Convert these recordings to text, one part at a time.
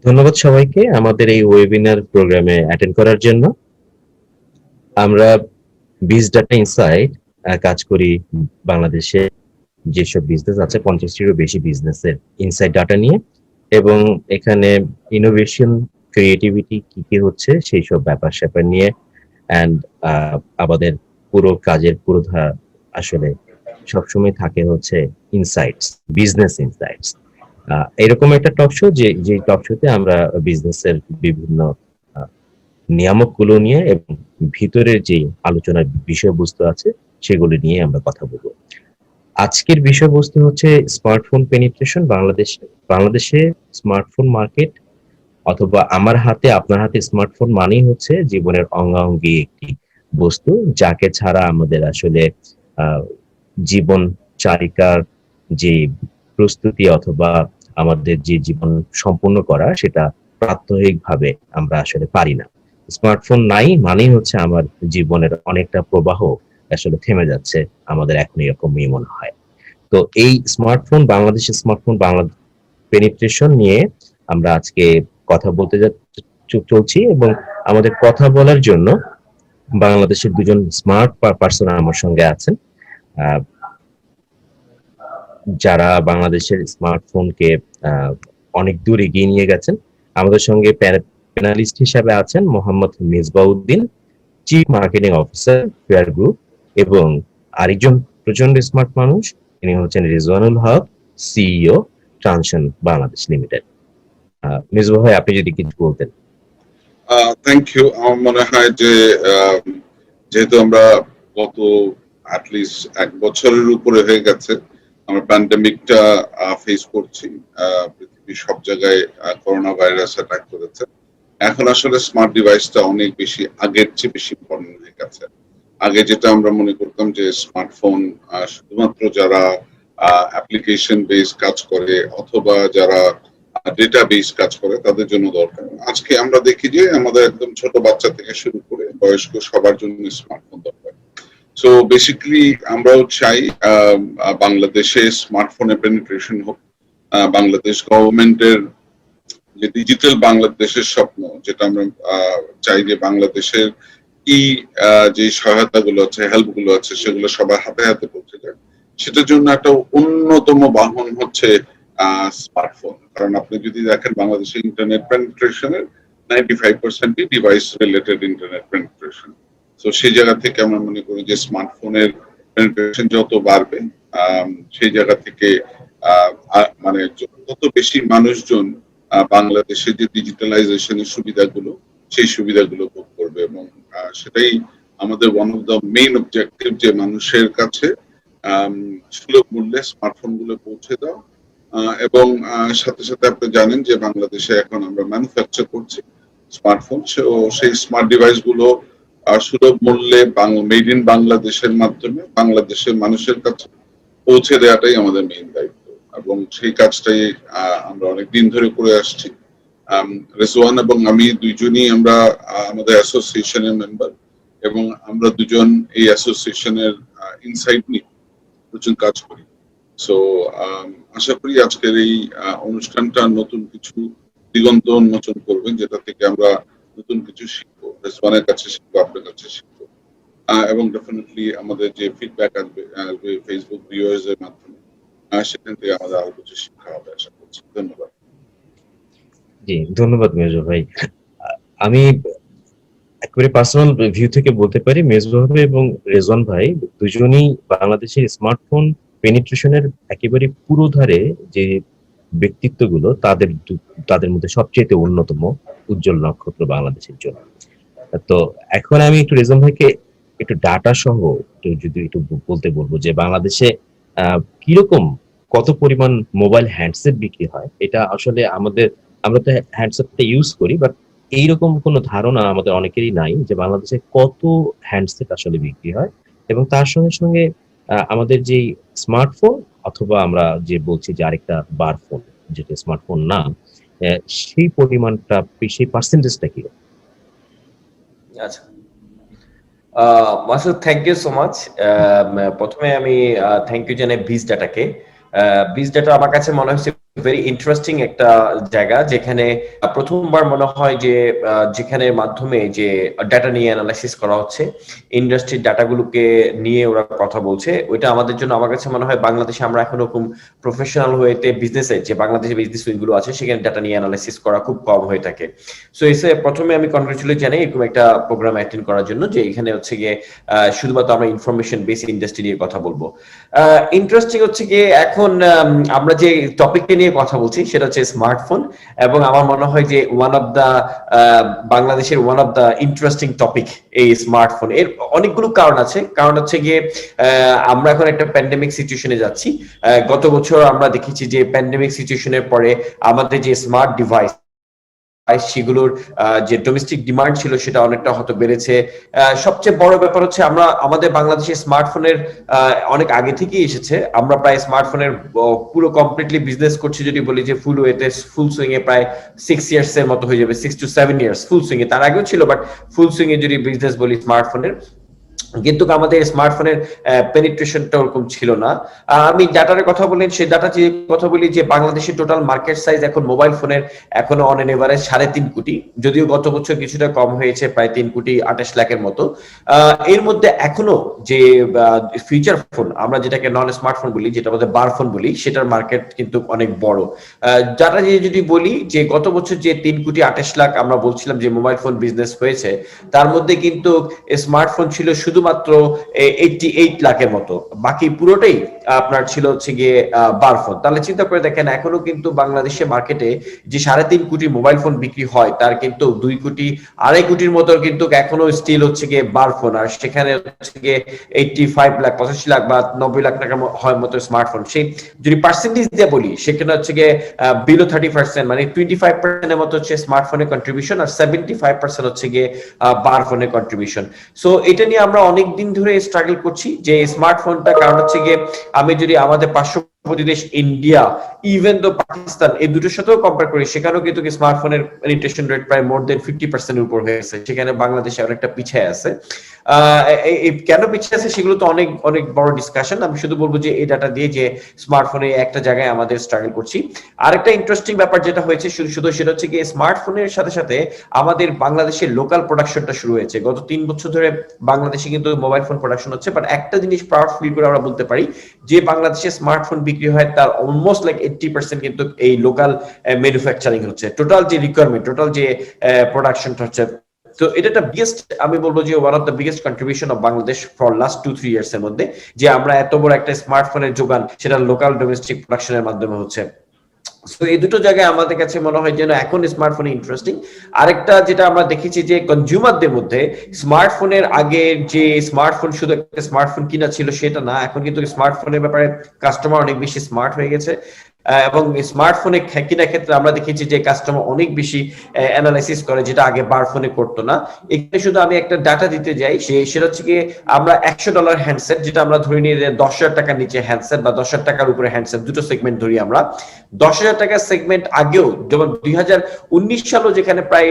ধন্যবাদ সবাইকে আমাদের এই ওয়েবিনার প্রোগ্রামে অ্যাটেন্ড করার জন্য। আমরা বিজ ডাটা ইনসাইট কাজ করি বাংলাদেশে যেসব বিজনেস আছে 50টিরও বেশি বিজনেসের ইনসাইট ডাটা নিয়ে, এবং এখানে ইনোভেশন, ক্রিয়েটিভিটি কি কি হচ্ছে সেই সব ব্যাপার স্যাপার নিয়ে। অ্যান্ড আমাদের পুরো কাজের পুরো আসলে সবসময় থাকে হচ্ছে ইনসাইটস, বিজনেস ইনসাইটস। এরকম একটা টক শো, যে টক শোতে আমরা বিজনেসের বিভিন্ন নিয়ামক গুলো নিয়ে এবং ভিতরের যে আলোচনার বিষয়বস্তু আছে সেগুলো নিয়ে আমরা কথা বলবো। আজকের বিষয়বস্তু হচ্ছে স্মার্টফোন পেনিট্রেশন বাংলাদেশে। বাংলাদেশে স্মার্টফোন মার্কেট, অথবা আমার হাতে আপনার হাতে স্মার্টফোন মানেই হচ্ছে জীবনের অঙ্গাঙ্গী একটি বস্তু, যাকে ছাড়া আমাদের আসলে আহ জীবন চারিকার যে প্রস্তুতি অথবা আমাদের যে জীবন সম্পূর্ণ করা সেটা প্রাত্যহিকভাবে আমরা আসলে পারি না। স্মার্টফোন নাই মানেই হচ্ছে আমার জীবনের অনেকটা প্রবাহ আসলে থেমে যাচ্ছে, আমাদের এখন এরকমই মনে হয়। তো এই স্মার্টফোন, বাংলাদেশের স্মার্টফোন বাংলা পেনিট্রেশন নিয়ে আমরা আজকে কথা বলতে চলছি, এবং আমাদের কথা বলার জন্য বাংলাদেশের দুজন স্মার্ট পার্সন আমার সঙ্গে আছেন, আহ, যারা বাংলাদেশের স্মার্টফোনকে অনেক দূর এগিয়ে নিয়ে গেছেন। আমাদের সঙ্গে প্যানেলিস্ট হিসাবে আছেন Mohammad Misbauddin, chief marketing officer Fair group, এবং আরেকজন প্রচন্ড স্মার্ট মানুষ, তিনি হচ্ছেন Rizwanul Haque, CEO Transsion Bangladesh limited. Misbah ভাই, আপনি যদি কিছু বলতেন। Thank you. আমার মনে হয় যে যেহেতু আমরা গত অ্যাটলিস্ট 1 বছরের উপরে হয়ে গেছে আমরা প্যান্ডেমিকটা ফেস করছি, পৃথিবীর সব জায়গায় করোনা ভাইরাস অ্যাটাক করেছে। এখন আসলে স্মার্ট ডিভাইসটা অনেক বেশি আগের চেয়ে বেশি ইম্পর্টেন্ট হয়ে গেছে। আগে যেটা আমরা মনে করতাম যে স্মার্টফোন শুধুমাত্র যারা অ্যাপ্লিকেশন বেস কাজ করে অথবা যারা ডেটা বেস কাজ করে তাদের জন্য দরকার। আজকে আমরা দেখি যে আমাদের একদম ছোট বাচ্চা থেকে শুরু করে বয়স্ক সবার জন্য স্মার্টফোন দরকার। সো বেসিক্যালি আমরাও চাই বাংলাদেশে স্মার্টফোনের পেনিট্রেশন হোক। বাংলাদেশ গভর্নমেন্টের যে ডিজিটাল বাংলাদেশের স্বপ্ন, যেটা আমরা চাই যে বাংলাদেশের কি যে সহায়তা গুলো আছে, হেল্প গুলো আছে, সেগুলো সবার হাতে হাতে পৌঁছে যায়। সেটার জন্য একটা অন্যতম বাহন হচ্ছে স্মার্টফোন। কারণ আপনি যদি দেখেন বাংলাদেশের ইন্টারনেট পেনিট্রেশনের 95% ডিভাইস রিলেটেড ইন্টারনেট পেনিট্রেশন। তো সেই জায়গা থেকে আমরা মনে করি যে স্মার্টফোনের পেনিট্রেশন যত বাড়বে সেই জায়গা থেকে মানে যত বেশি মানুষজন বাংলাদেশের যে ডিজিটালাইজেশনের সুবিধাগুলো সেই সুবিধাগুলো ভোগ করবে, এবং সেটাই আমাদের one of the main objective, যে মানুষের কাছে সুলভ মূল্যে স্মার্টফোন গুলো পৌঁছে দাও। এবং সাথে সাথে আপনি জানেন যে বাংলাদেশে এখন আমরা ম্যানুফ্যাকচার করছি স্মার্টফোন, সেই স্মার্ট ডিভাইস গুলো সুলভ মূল্যে মেড ইন বাংলাদেশের মাধ্যমে বাংলাদেশের মানুষের কাছে পৌঁছে দেওয়াটাই আমাদের মেইন দায়িত্ব, এবং সেই কাজটাই আমরা অনেক দিন ধরে করে আসছি। রেজওয়ান এবং আমি দুইজনই আমরা আমাদের অ্যাসোসিয়েশনের মেম্বার, এবং আমরা দুজন এই অ্যাসোসিয়েশনের ইনসাইট নিয়ে প্রচুর কাজ করি। সো আশা করি আজকের এই অনুষ্ঠানটা নতুন কিছু দিগন্ত উন্মোচন করবেন, যেটা থেকে আমরা নতুন কিছু শিখবো, রেজওয়ানের কাছে শিখবো, আপনার কাছে শিখবো, এবং ডেফিনেটলি আমাদের যে ফিডব্যাক আসবে ফেসবুক ভিউয়ার্স এর মাধ্যমে, সেখান থেকে আমাদের আরো কিছু শিক্ষা হবে আশা করছি। ধন্যবাদ। জি, ধন্যবাদ মেজর ভাই। আমি একেবারে পার্সোনাল ভিউ থেকে বলতে পারি, মেজবাহ ভাই এবং রেজওয়ান ভাই দুজনই বাংলাদেশের স্মার্টফোন পেনিট্রেশনের একেবারে পুরো ধারে যে ব্যক্তিত্বগুলো, তাদের মধ্যে সবচেয়ে অন্যতম উজ্জ্বল নক্ষত্র বাংলাদেশের জন্য। তো এখন আমি একটু রেজওয়ান ভাইকে একটু ডাটা সহ যদি একটু বলতে বলবো যে বাংলাদেশে কিরকম, কত পরিমাণ মোবাইল হ্যান্ডসেট বিক্রি হয়। এটা আসলে আমরা তো হ্যান্ডসেটটা ইউজ করি, বাট এইরকম কোনো ধারণা আমাদের অনেকেরই নাই যে বাংলাদেশে কত হ্যান্ডসেট আসলে বিক্রি হয়, এবং তার সঙ্গে সঙ্গে আমাদের যে স্মার্টফোন, অথবা আমরা যে বলছি যে আরেকটা বার ফোন, যেটা স্মার্টফোন না, সেই পরিমাণটা, সেই পার্সেন্টেজটা কি? আচ্ছা, Masud, thank you so much. প্রথমে আমি থ্যাংক ইউ জানাই বিজ ডাটাকে। বিজ ডাটা আমার কাছে মনে হচ্ছে ভেরি ইন্টারেস্টিং একটা জায়গা, যেখানে প্রথমবার মনে হয় যে যেখানে মাধ্যমে যে ডাটা নিয়ে অ্যানালাইসিস করা হচ্ছে, ইন্ডাস্ট্রির ডাটাগুলোকে নিয়ে ওরা কথা বলছে। ওইটা আমাদের জন্য, আমার কাছে মনে হয় বাংলাদেশে আমরা এখন এরকম প্রফেশনাল ওয়েতে বিজনেসে, যে বাংলাদেশে বিজনেস উইংগুলো আছে সেখানে ডাটা নিয়ে অ্যানালাইসিস করা খুব কম হয়ে থাকে। সো এসে প্রথমে আমি কনগ্রাচুলেট জানাই এরকম একটা প্রোগ্রাম অ্যাটেন্ড করার জন্য, যে এখানে হচ্ছে গিয়ে শুধুমাত্র আমরা ইনফরমেশন বেসড ইন্ডাস্ট্রি নিয়ে কথা বলবো। ইন্টারেস্টিং হচ্ছে গিয়ে এখন আমরা যে টপিকটা নিয়ে কথা বলছি সেটা হচ্ছে স্মার্টফোন, এবং আমার মনে হয় যে বাংলাদেশের one of the interesting topic এই স্মার্টফোন। এর অনেকগুলো কারণ আছে। কারণ হচ্ছে গিয়ে আমরা এখন একটা প্যান্ডেমিক সিচুয়েশনে যাচ্ছি। গত বছর আমরা দেখেছি যে প্যান্ডেমিক সিচুয়েশনের পরে আমাদের যে স্মার্ট ডিভাইস সেগুলোর যে ডোমেস্টিক ডিমান্ড ছিল সেটা অনেকটা হয়তো বেড়েছে। সবচেয়ে বড় ব্যাপার হচ্ছে আমরা আমাদের বাংলাদেশে স্মার্টফোনের অনেক আগে থেকেই এসেছে। আমরা প্রায় স্মার্টফোনের পুরো কমপ্লিটলি বিজনেস করছি যদি বলি যে ফুল ওয়েতে, ফুল সুইং এ প্রায় 6 ইয়ার্স এর মতো হয়ে যাবে, 6 to 7 ইয়ার্স ফুল সুইং এ। তার আগেও ছিল, বাট ফুল সুইং এ যদি বিজনেস বলি স্মার্টফোনের, কিন্তু আমাদের স্মার্টফোনের পেনিট্রেশনটা ওরকম ছিল না। আমি ডাটার কথা বলি, সেই ডাটা যে কথা বলি যে বাংলাদেশের টোটাল মার্কেট সাইজ এখন মোবাইল ফোনের এখনো অন এন এভারেজ 3.5 কোটি, যদিও গত বছর কিছুটা কম হয়েছে, প্রায় 3,28,00,000-এর মতো। এর মধ্যে এখনো যে ফিচার ফোন আমরা যেটাকে নন স্মার্টফোন বলি, যেটা আমাদের বার ফোন বলি, সেটার মার্কেট কিন্তু অনেক বড়। ডাটা দিয়ে যদি বলি যে গত বছর যে 3,28,00,000 আমরা বলছিলাম যে মোবাইল ফোন বিজনেস হয়েছে, তার মধ্যে কিন্তু স্মার্টফোন ছিল শুধুমাত্র 88 লাখের মতো, বাকি পুরোটাই আপনার ছিল হচ্ছে গিয়ে বার ফোন। তাহলে চিন্তা করে দেখেন, এখনো কিন্তু বাংলাদেশের মার্কেটে যে 3.5 কোটি মোবাইল ফোন বিক্রি হয়, তার কিন্তু 2 কোটি 2.5 কোটির মতো কিন্তু এখনো স্টিল হচ্ছে গিয়ে বার ফোন। আর সেখানে হচ্ছে গিয়ে 85 লাখ 85 লাখ বা 90 লাখ টাকার হয় মতো স্মার্টফোন। সেই যদি পার্সেন্টেজ দিয়ে বলি, সেখানে হচ্ছে গিয়ে বিলো 30%, মানে 25% এর মতো হচ্ছে স্মার্টফোনের কন্ট্রিবিউশন, আর 75% হচ্ছে গিয়ে বার ফোনের কন্ট্রিবিউশন। সো এটা নিয়ে আমরা অনেক দিন ধরে স্ট্রাগল করছি যে স্মার্টফোনটা, কারণ হচ্ছে গিয়ে আমি যদি আমাদের পার্শ্ববর্তী দেশ ইন্ডিয়া, ইভেন তো পাকিস্তান, এই দুটোর সাথেও কম্পেয়ার করি, সেখানেও কিন্তু স্মার্টফোনের পেনিট্রেশন রেট প্রায় মোর দেন 50% এর উপর হয়ে গেছে। সেখানে বাংলাদেশে অনেকটা পিছিয়ে আছে। কেন পিছিয়ে আছে সেগুলো তো অনেক অনেক বড় ডিসকাশন। আমি শুধু বলবো যে এই ডাটা দিয়ে যে স্মার্টফোনে একটা জায়গায় আমাদের স্ট্রাগল করছি। আরেকটা ইন্টারেস্টিং ব্যাপার যেটা হয়েছে শুধু সেটা হচ্ছে গিয়ে স্মার্টফোনের সাথে সাথে আমাদের বাংলাদেশের লোকাল প্রোডাকশনটা শুরু হয়েছে। গত 3 বছর ধরে বাংলাদেশে কিন্তু মোবাইল ফোন প্রোডাকশন হচ্ছে, বাট একটা জিনিস প্রাউডলি করে আমরা বলতে পারি যে বাংলাদেশে স্মার্টফোন বিক্রি হয় তার অলমোস্ট লাইক 80% কিন্তু এই লোকাল ম্যানুফ্যাকচারিং হচ্ছে। টোটাল যে রিকোয়ারমেন্ট, টোটাল যে প্রোডাকশনটা হচ্ছে, তো এটা একটা বিগেস্ট, আমি বলবো যে one of the biggest contribution of Bangladesh for last 2-3 years এর মধ্যে, যে আমরা এত বড় একটা স্মার্টফোনের যোগান সেটা লোকাল ডোমেস্টিক প্রোডাকশনের মাধ্যমে হচ্ছে। সো এই দুটো জায়গায় আমাদের কাছে মনে হয় যেন এখন স্মার্টফোন ইন্টারেস্টিং। আরেকটা যেটা আমরা দেখেছি যে কনজিউমারদের মধ্যে স্মার্টফোনের আগে যে স্মার্টফোন শুধু একটা স্মার্টফোন কিনা ছিল সেটা না, এখন কিন্তু স্মার্টফোনের ব্যাপারে কাস্টমার অনেক বেশি স্মার্ট হয়ে গেছে। এবং স্মার্টফোনে কেনার ক্ষেত্রে আমরা দেখেছি যে কাস্টমার অনেক বেশি অ্যানালাইসিস করে, যেটা আগে বার ফোনে করতো না। এখানে শুধু আমি একটা ডাটা দিতে যাই, সেটা হচ্ছে গিয়ে আমরা $100 হ্যান্ডসেট, যেটা আমরা ধরে নিই 10,000 টাকার নিচে হ্যান্ডসেট বা 10,000 টাকার উপরে হ্যান্ডসেট, দুটো সেগমেন্ট ধরি আমরা। 10,000 টাকার সেগমেন্ট আগেও, যেমন 2019 সালেও যেখানে প্রায়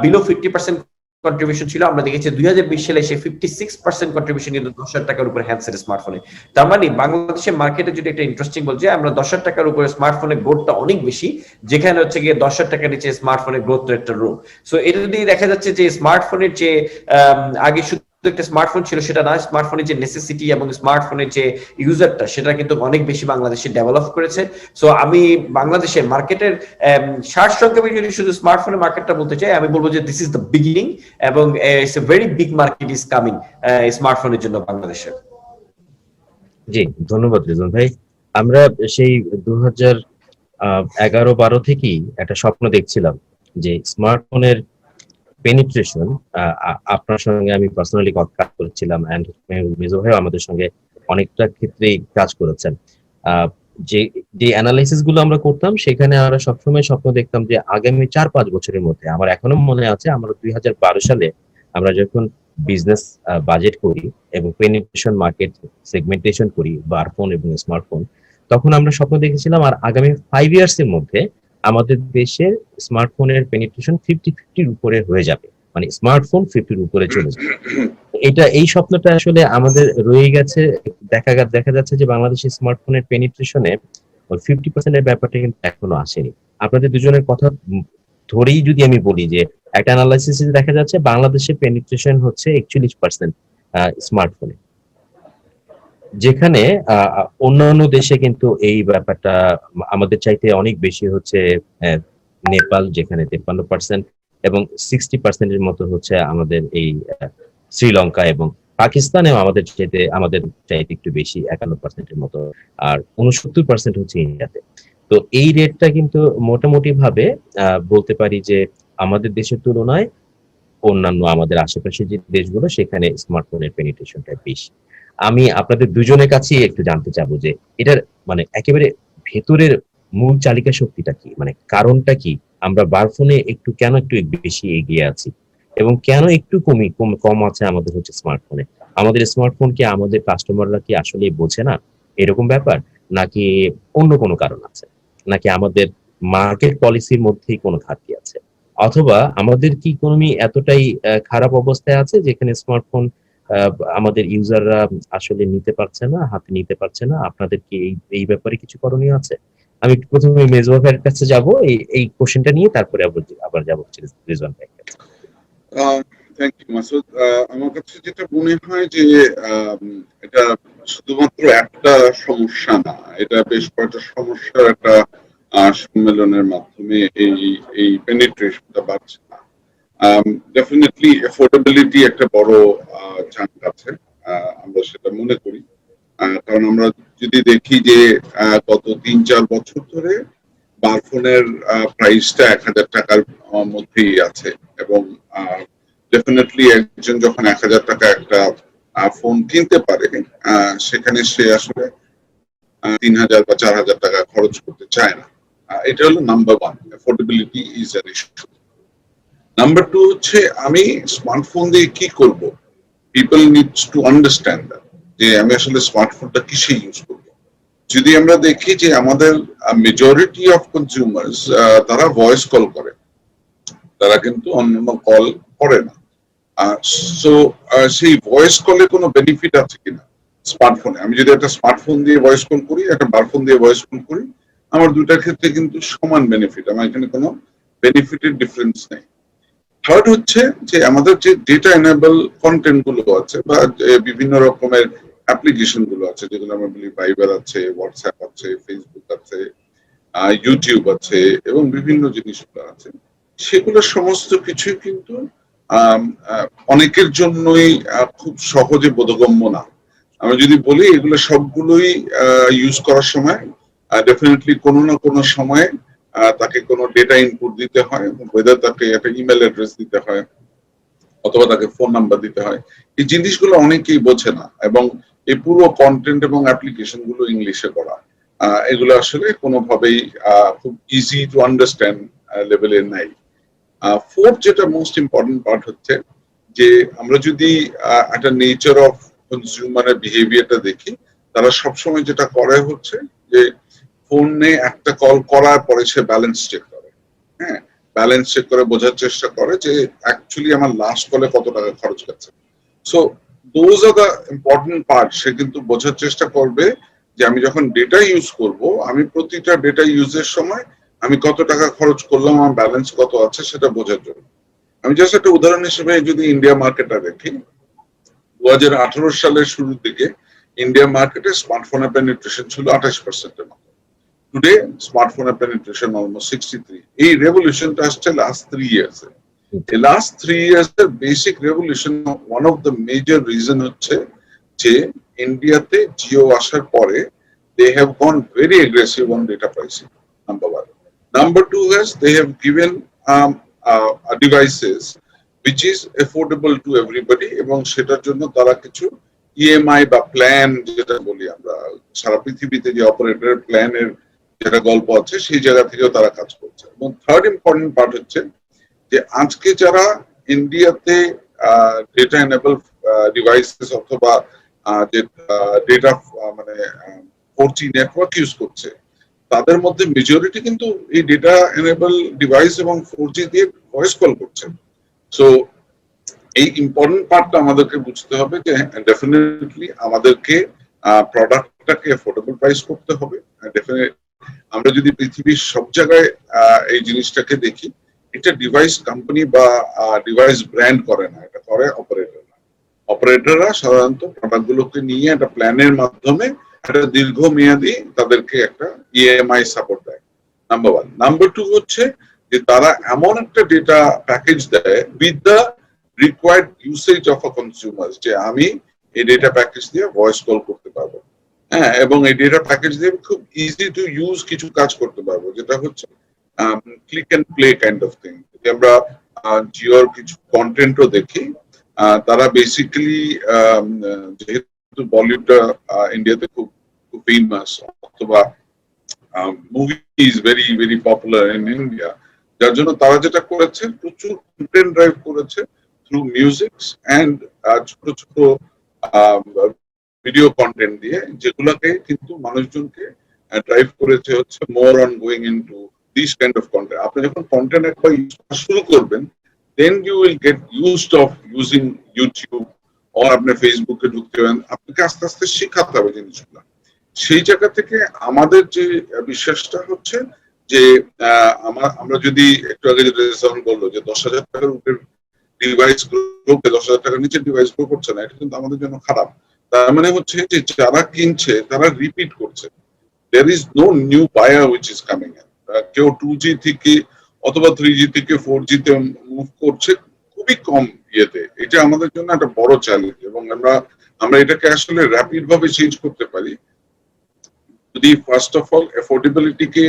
বিলো 50% কন্ট্রিবিউশন ছিল, আমরা দেখেছি 2020 সালে এসে 56% কন্ট্রিবিউশন কিন্তু 10,000 টাকার উপরে হ্যান্ডসেট স্মার্টফোনে। তার মানে বাংলাদেশের মার্কেটে যদি একটা ইন্টারেস্টিং বলছে, আমরা 10,000 টাকার উপরে স্মার্টফোনের গ্রোথটা অনেক বেশি, যেখানে হচ্ছে গিয়ে 10,000 টাকার নিচে স্মার্টফোনের গ্রোথ রেটটা লো। সো এটা দিয়ে দেখা যাচ্ছে যে স্মার্টফোনের যে আগে শুধু একটা স্মার্টফোন ছিল সেটা না, স্মার্টফোনের যে নেসেসিটি এবং স্মার্টফোনের যে ইউজারটা সেটা কিন্তু অনেক বেশি বাংলাদেশে ডেভেলপ করেছে। সো আমি বাংলাদেশের মার্কেটের সারসংক্ষেপে যদি শুধু স্মার্টফোনের মার্কেটটা বলতে চাই, আমি বলবো যে দিস ইজ দ্য বিগিনিং, এবং it's a very big market is coming স্মার্টফোনের জন্য বাংলাদেশে। জি, ধন্যবাদ রিজন ভাই। আমরা সেই 2011-12 থেকেই একটা স্বপ্ন দেখছিলাম যে স্মার্টফোনের পেনিট্রেশন, আপনার সঙ্গে আমি পার্সোনালি কাজ করেছিলাম, এন্ড মিজু ভাইও আমাদের সঙ্গে অনেকটা ক্ষেত্রেই কাজ করেছেন। যে যে অ্যানালাইসিস গুলো আমরা করতাম, সেখানে আমরা সবসময় স্বপ্ন দেখতাম যে আগামী 4-5 বছরের মধ্যে, আমার এখনো মনে আছে আমরা 2012 সালে আমরা যখন বিজনেস বাজেট করি এবং পেনিট্রেশন মার্কেট সেগমেন্টেশন করি বারফোন এবং স্মার্টফোন, তখন আমরা স্বপ্ন দেখেছিলাম আর আগামী 5 ইয়ার্স এর মধ্যে আমাদের দেশের স্মার্টফোনের পেনিট্রেশন 50-50 উপরে হয়ে যাবে, মানে স্মার্টফোন 50-র উপরে চলে যাবে। এই স্বপ্নটা আসলে আমাদের রয়ে গেছে। দেখা যাচ্ছে যে বাংলাদেশের স্মার্টফোনের পেনিট্রেশনে ওই 50% এর ব্যাপারটা কিন্তু এখনো আসেনি। আপনাদের দুজনের কথা ধরেই যদি আমি বলি যে একটা অ্যানালাইসিসে দেখা যাচ্ছে বাংলাদেশের পেনিট্রেশন হচ্ছে 41% স্মার্টফোনে, যেখানে অন্যান্য দেশে কিন্তু এই ব্যাপারটা আমাদের চাইতে অনেক বেশি হচ্ছে। নেপাল যেখানে 53% এবং 60% এর মতো হচ্ছে আমাদের এই শ্রীলঙ্কা, এবং পাকিস্তানেও আমাদের চাইতে একটু বেশি 51% এর মতো, আর 69% হচ্ছে ইন্ডিয়াতে। তো এই রেটটা কিন্তু মোটামুটি ভাবে বলতে পারি যে আমাদের দেশের তুলনায় অন্যান্য আমাদের আশেপাশে যে দেশগুলো সেখানে স্মার্টফোনের পেনিট্রেশনটা বেশি। আমি আপনাদের দুজনের কাছেই একটু জানতে চাবো যে এটার মানে একেবারে ভেতরের মূল চালিকা শক্তিটা কি, মানে কারণটা কি? আমরা বারফোনে কেন একটু বেশি এগিয়ে আছি, এবং কেন একটু কম আছে আমাদের হচ্ছে স্মার্টফোনে? আমাদের স্মার্টফোন কি আমাদের কাস্টমাররা কি আসলে বোঝে না এরকম ব্যাপার, নাকি অন্য কোনো কারণ আছে, নাকি আমাদের মার্কেট পলিসির মধ্যেই কোনো ঘাটতি আছে, অথবা আমাদের কি ইকোনমি এতটাই খারাপ অবস্থায় আছে যেখানে স্মার্টফোন আমাদের ইউজাররা আসলে হাতে নিতে পারছে না? আপনাদের কি এই ব্যাপারে কিছু করণীয় আছে? আমি একটু প্রথমে মেজবা ভাইয়ের কাছে যাব এই কোশ্চেনটা নিয়ে, তারপরে আবার যাব রিজওয়ান ভাইয়ের কাছে। Thank you Masud. আমার কাছে যেটা মনে হয় যে এটা শুধুমাত্র একটা সমস্যা না, এটা বেশ কয়েকটা সমস্যার একটা সম্মেলনের মাধ্যমে এই পেনিট্রেশনটা বাড়ছে না। ডেফিনেটলি এফোর্ডেবিলিটি একটা বড় চাঙ্ক আছে, আমরা সেটা মনে করি। কারণ আমরা যদি দেখি যে গত 3-4 বছর ধরে স্মার্টফোনের প্রাইসটা 1000 টাকার মধ্যেই আছে, এবং ডেফিনেটলি একজন যখন 1000 টাকা একটা ফোন কিনতে পারে, সেখানে সে আসলে 3000 বা 4000 টাকা খরচ করতে চায় না। এটা হলো number 1, affordability is an issue. Number 2 হচ্ছে আমি স্মার্টফোন দিয়ে কি করব, people needs to understand that, যে আমি আসলে স্মার্টফোনটা কিসে ইউজ করব। যদি আমরা দেখি যে আমাদের মেজরিটি অফ কনজিউমার্স তারা ভয়েস কল করে, তারা কিন্তু অন্যান্য কল করে না। সো সেই ভয়েস কলে কোনো বেনিফিট আছে কিনা স্মার্টফোনে? আমি যদি একটা স্মার্টফোন দিয়ে ভয়েস কল করি, একটা বারফোন দিয়ে ভয়েস কল করি, আমার দুইটার ক্ষেত্রে কিন্তু সমান বেনিফিট, আমার এখানে কোনো বেনিফিটের ডিফারেন্স নেই। থার্ড হচ্ছে যে আমাদের যে ডেটা এনেবল কন্টেন্ট গুলো আছে বা বিভিন্ন রকমের অ্যাপ্লিকেশন গুলো আছে, যেগুলো আমরা বলি ভাইবার আছে, হোয়াটসঅ্যাপ আছে, ফেসবুক আছে, ইউটিউব আছে, এবং বিভিন্ন জিনিসগুলো আছে, সেগুলো সমস্ত কিছুই কিন্তু অনেকের জন্যই খুব সহজে বোধগম্য না। আমি যদি বলি এগুলো সবগুলোই ইউজ করার সময় ডেফিনেটলি কোনো না কোনো সময়ে তাকে কোনো ডেটা ইনপুট দিতে হয়, ওয়েদার তাকে একটা ইমেল অ্যাড্রেস দিতে হয় অথবা তাকে ফোন নাম্বার দিতে হয়। এই জিনিসগুলো অনেকেই বোঝে না, এবং এই পুরো কন্টেন্ট এবং অ্যাপ্লিকেশন গুলো ইংলিশে করা, এগুলো আসলে কোনোভাবেই খুব ইজি টু আন্ডারস্ট্যান্ড লেভেলের নাই। ফোর্থ যেটা মোস্ট ইম্পর্টেন্ট পার্ট হচ্ছে যে আমরা যদি একটা নেচার অফ কনজিউমারের বিহেভিয়ারটা দেখি, তারা সবসময় যেটা করে হচ্ছে যে ফোনে একটা কল করার পরে সে ব্যালেন্স চেক করে, হ্যাঁ, ব্যালেন্স চেক করে বোঝার চেষ্টা করে যে অ্যাকচুয়ালি আমার লাস্ট কলে কত টাকা খরচ গেছে। So those are the important part. সে কিন্তু বোঝার চেষ্টা করবে যে আমি যখন ডেটা ইউজ করব, আমি প্রতিটা ডেটা ইউজের সময় আমি কত টাকা খরচ করলাম, আমার ব্যালেন্স কত আছে সেটা বোঝার জন্য। আমি জাস্ট একটা উদাহরণ হিসেবে যদি ইন্ডিয়া মার্কেটটা দেখি, 2018 সালের শুরুর দিকে ইন্ডিয়া মার্কেটে স্মার্টফোনের পেনিট্রেশন ছিল 28% এর মতো। টুডে স্মার্টফোনের পেনিট্রেশন অলমোস্ট 63। এই রেভলিউশনটা আসছে লাস্ট 3 ইয়ার্স এ। এই লাস্ট 3 ইয়ার্স এর basic revolution, one of the major reason হচ্ছে যে ইন্ডিয়াতে জিও আসার পরে they have gone very aggressive on data pricing, number 1. Number 2 is they have given devices which is affordable to everybody, এবং সেটার জন্য তারা কিছু ইএমআই বা প্ল্যান, যেটা বলি আমরা সারা পৃথিবীতে যে অপারেটরের প্ল্যানের যেটা গল্প আছে, সেই জায়গা থেকেও তারা কাজ করছে। এবং থার্ড ইম্পর্টেন্ট পার্ট হচ্ছে যে আজকে যারা ইন্ডিয়াতে ডেটা এনেবল ডিভাইসেস অথবা যে ডেটা মানে 4G নেটওয়ার্ক ইউজ করছে, তাদের মধ্যে মেজরিটি কিন্তু এই ডেটা এনেবল ডিভাইস এবং 4G দিয়ে ভয়েস কল করছে। সো এই ইম্পর্টেন্ট পার্টটা আমাদেরকে বুঝতে হবে যে ডেফিনেটলি আমাদেরকে প্রোডাক্টটাকে অ্যাফোর্ডেবল প্রাইস করতে হবে, ডেফিনেটলি আমরা যদি পৃথিবীর সব জায়গায় এই জিনিসটাকে দেখি, এটা ডিভাইস কোম্পানি বা ডিভাইস ব্র্যান্ড করে না, এটা করে অপারেটররা। অপারেটররা সাধারণত প্রোডাক্টগুলোকে নিয়ে একটা প্ল্যানের মাধ্যমে একটা দীর্ঘমেয়াদী তাদেরকে একটা ইএমআই সাপোর্ট দেয়, নাম্বার ওয়ান। নাম্বার টু হচ্ছে যে তারা এমন একটা ডেটা প্যাকেজ দেয় with the required usage of a consumer, যে আমি এই ডেটা প্যাকেজ দিয়ে ভয়েস কল করতে পারবো, হ্যাঁ, এবং এই ডেটা প্যাকেজ দিয়ে খুব ইজি টু ইউজ কিছু কাজ করতে পারবো, যেটা হচ্ছে click and play kind of thing. যদি আমরা জিওর কিছু কন্টেন্টও দেখি, তারা বেসিক্যালি যেহেতু বলিউডটা ইন্ডিয়াতে খুব খুব ফেমাস, অথবা movie is very very popular in India, যার জন্য তারা যেটা করেছে প্রচুর কন্টেন্ট ড্রাইভ করেছে থ্রু মিউজিকস এন্ড ছোট ছোট ভিডিও কন্টেন্ট দিয়ে, যেগুলোকে কিন্তু মানুষজনকে ড্রাইভ করেছে হচ্ছে more on going into this kind of content. আপনি যখন কন্টেন্ট একবার ইউজ করা শুরু করবেন, then you will get used of using YouTube, আর আপনি ফেসবুকে ঢুকতে পারেন, আপনাকে আস্তে আস্তে শেখাতে হবে জিনিসগুলো। সেই জায়গা থেকে আমাদের যে বিশ্বাসটা হচ্ছে যে আমরা যদি একটু আগে যেটা বললো যে 10,000 টাকার উপরে ডিভাইস গ্রো, 10,000 টাকার নিচে ডিভাইস গ্রো করছে না, এটা কিন্তু আমাদের জন্য খারাপ। তার মানে হচ্ছে যে যারা কিনছে তারা রিপিট করছে, there is no new buyer which is coming in. কেউ 2G থেকে অথবা 3G থেকে 4G তে মুভ করছে খুবই কম ইয়েতে। এটা আমাদের জন্য একটা বড় চ্যালেঞ্জ, এবং আমরা এটাকে আসলে র্যাপিড ভাবে চেঞ্জ করতে পারি যদি ফার্স্ট অফ অল অ্যাফোর্ডেবিলিটিকে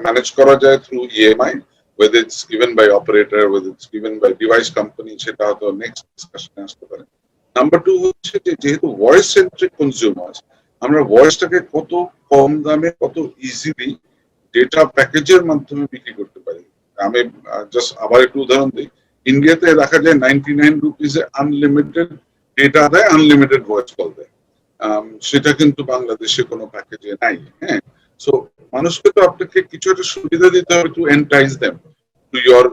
ম্যানেজ করা যায় through EMI, whether it's given by operator, whether it's given by device company, সেটা হয়তো নেক্সট ডিসকাশনে আসতে পারে। নাম্বার টু হচ্ছে যে যেহেতু ভয়েস সেন্ট্রিক কনজিউমার্স, আমরা ভয়েসটাকে কত কম দামে কত ইজিলি ডেটা প্যাকেজের মাধ্যমে বিক্রি করতে পারি। আমি জাস্ট আবার একটু উদাহরণ দিই, ইন্ডিয়াতে দেখা যায় 99 রুপিসে আনলিমিটেড ডেটা দেয়, আনলিমিটেড ভয়েস কল দেয়, সেটা কিন্তু বাংলাদেশে কোনো প্যাকেজে নাই। হ্যাঁ, সো মানুষকে তো আপনাকে কিছু একটা সুবিধা দিতে হবে to entice them to your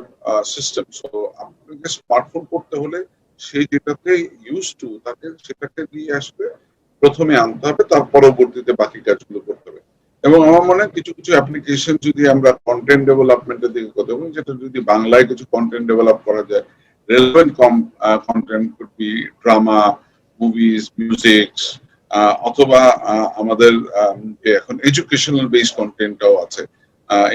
system. So আপনাকে স্মার্টফোন করতে হলে সেই যেটাতে ইউজ টু তাকে সেটাকে দিয়ে আসবে, প্রথমে আনতে হবে, তার পরবর্তীতে বাকি কাজগুলো করতে হবে। এবং আমার মনে হয় কিছু কিছু অ্যাপ্লিকেশন যদি আমরা কন্টেন্ট ডেভেলপমেন্টের দিকে কথা বলি, যেটা যদি বাংলায় কিছু কন্টেন্ট ডেভেলপ করা যায়, relevant content could be drama, movies, musics, অথবা আমাদের এখন এডুকেশনাল বেস কন্টেন্টটাও আছে।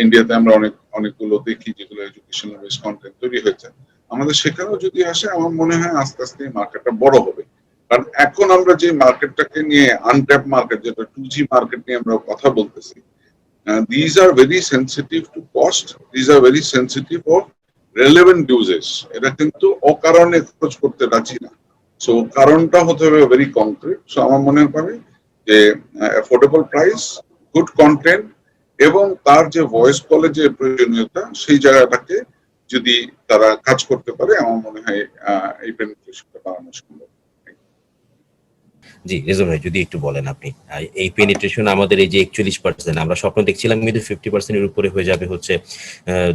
ইন্ডিয়াতে আমরা অনেকগুলো দেখি যেগুলো এডুকেশনাল বেস কন্টেন্ট তৈরি হয়েছে, আমাদের সেখানেও যদি আসে আমার মনে হয় আস্তে আস্তে এই মার্কেটটা বড় হবে। কারণ এখন আমরা যে মার্কেটটাকে নিয়ে আনট্যাপ মার্কেট, যেটা 2G মার্কেট নিয়ে আমরা কথা বলতেছি, these are very sensitive to cost, these are very sensitive of relevant uses। এটা কিন্তু অকারণে খরচ করতে রাজি না, সো কারণটা হতে হবে ভেরি কংক্রিট। সো আমার মনে হবে যে অ্যাফোর্ডেবল প্রাইস, গুড কন্টেন্ট, এবং তার যে ভয়েস কলে যে প্রয়োজনীয়তা, সেই জায়গাটাকে যদি তারা কাজ করতে পারে, আমার মনে হয় এই পেনিট্রেশনটা বাড়ানো সম্ভব। জি, রেজওয়ান ভাই যদি একটু বলেন আপনি, এই পেনিট্রেশন আমাদের এই যে 41%, আমরা স্বপ্ন দেখছিলাম কিন্তু 50% এর উপরে হয়ে যাবে হচ্ছে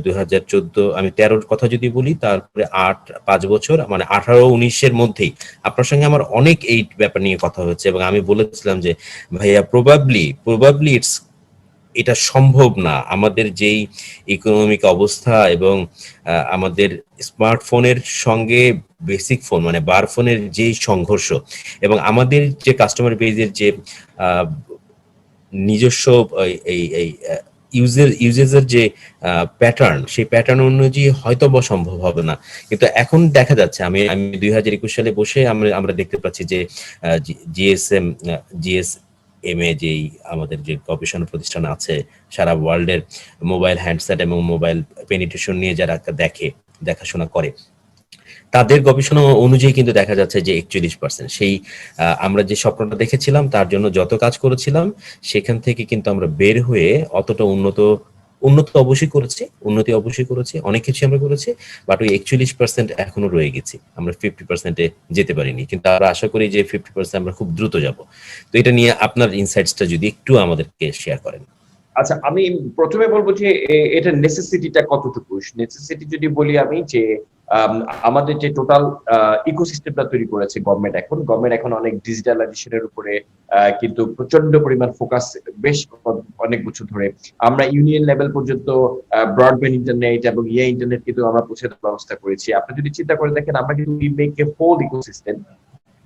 2014, আমি 13-র কথা যদি বলি, তারপরে 5 বছর মানে 18-19 এর মধ্যেই আপনার সঙ্গে আমার অনেক এই ব্যাপার নিয়ে কথা হচ্ছে, এবং আমি বলেছিলাম যে ভাইয়া প্রবাবলি এটা সম্ভব না, আমাদের যেই ইকোনমিক অবস্থা এবং আমাদের স্মার্টফোনের সঙ্গে বেসিক ফোন মানে বার ফোনের যে সংঘর্ষ, এবং আমাদের যে কাস্টমার বেজের যে নিজস্ব এই ইউজেসের যে প্যাটার্ন, সেই প্যাটার্ন অনুযায়ী হয়তো বা সম্ভব হবে না। কিন্তু এখন দেখা যাচ্ছে, আমি 2021 সালে বসে আমরা দেখতে পাচ্ছি যে জিএসএমএ যেই আমাদের যে গবেষণা প্রতিষ্ঠান আছে সারা ওয়ার্ল্ডের মোবাইল হ্যান্ডসেট এবং মোবাইল পেনিট্রেশন নিয়ে যারা দেখাশোনা করে, তাদের গবেষণা অনুযায়ী কিন্তু দেখা যাচ্ছে যে 41%। সেই আমরা যে স্বপ্নটা দেখেছিলাম তার জন্য যত কাজ করেছিলাম, সেখান থেকে কিন্তু আমরা বের হয়ে অতটা উন্নতি অবশ্যই করেছি, অনেক কিছু আমরা করেছি, বাট ওই 41% এখনো রয়ে গেছি, আমরা 50%-এ যেতে পারিনি। কিন্তু আমরা আশা করি যে 50% আমরা খুব দ্রুত যাব। তো এটা নিয়ে আপনার ইনসাইটসটা যদি একটু আমাদেরকে শেয়ার করেন। আচ্ছা, আমি প্রথমে বলবো যে এটা নেসেসিটিটা কতটুকু। নেসেসিটি যদি বলি আমি, যে আম, আমাদের যে টোটাল ইকোসিস্টেমটা তৈরি করেছে গভর্নমেন্ট এখন অনেক ডিজিটালাইজেশনের উপরে কিন্তু প্রচন্ড পরিমাণ ফোকাস বেশ অনেক বছর ধরে। আমরা ইউনিয়ন লেভেল পর্যন্ত ব্রডব্যান্ড ইন্টারনেট এবং ইন্টারনেট কিন্তু আমরা পৌঁছে দেওয়ার ব্যবস্থা করেছি। আপনি যদি চিন্তা করে দেখেন, আমরা কিন্তু we make a whole ecosystem,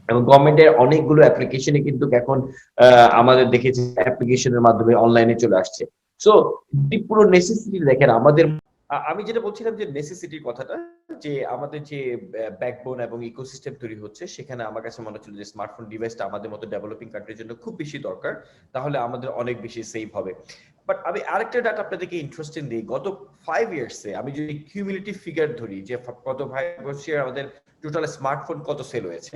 এবং গভর্নমেন্টের অনেকগুলো অ্যাপ্লিকেশনে কিন্তু এখন আমাদের দেখেছি অ্যাপ্লিকেশনের মাধ্যমে অনলাইনে চলে আসছে। সো পুরো নেসেসিটি দেখেন আমাদের। আমি যেটা বলছিলাম যে নেসেসিটির কথাটা, যে আমাদের যে ব্যাকবোন এবং ইকোসিস্টেম তৈরি হচ্ছে, সেখানে আমার কাছে মনে হচ্ছিল যে স্মার্টফোন ডিভাইসটা আমাদের মতো ডেভেলপিং কান্ট্রির জন্য খুব বেশি দরকার, তাহলে আমাদের অনেক বেশি সেভ হবে। বাট আমি আরেকটা ডাটা আপনাদেরকে ইন্টারেস্টিং দিই। গত 5 ইয়ার্সে আমি যদি কিউমুলেটিভ ফিগার ধরি যে গত 5 বছরে আমাদের টোটাল স্মার্টফোন কত সেল হয়েছে,